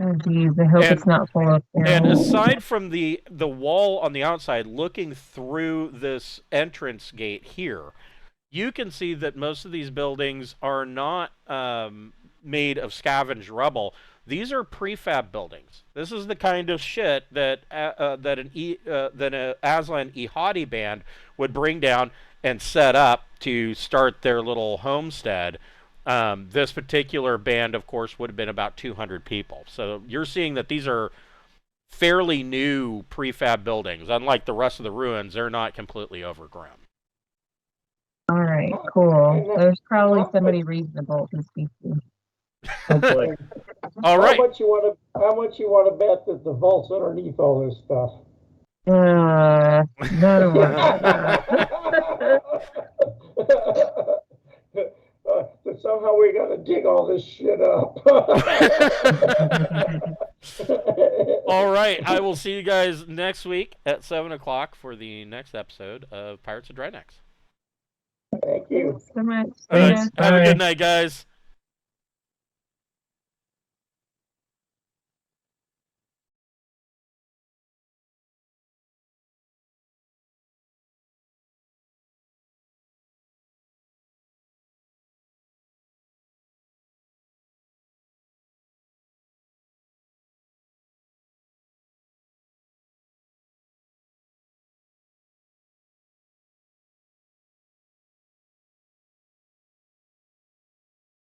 Oh geez, I hope it's not full of And arrows. aside from the wall on the outside, looking through this entrance gate here, you can see that most of these buildings are not made of scavenged rubble. These are prefab buildings. This is the kind of shit that an Aslan Ihadi band would bring down and set up to start their little homestead. This particular band, of course, would have been about 200 people. So you're seeing that these are fairly new prefab buildings. Unlike the rest of the ruins, they're not completely overgrown. All right, cool. There's probably somebody reasonable to speak to. Hopefully. All right. How much you want to bet that the vault's underneath all this stuff? None of us. That somehow we got to dig all this shit up. All right. I will see you guys next week at 7 o'clock for the next episode of Pirates of Drinax. Thank you. Thanks so much. All right. Yes. Have a good night, guys.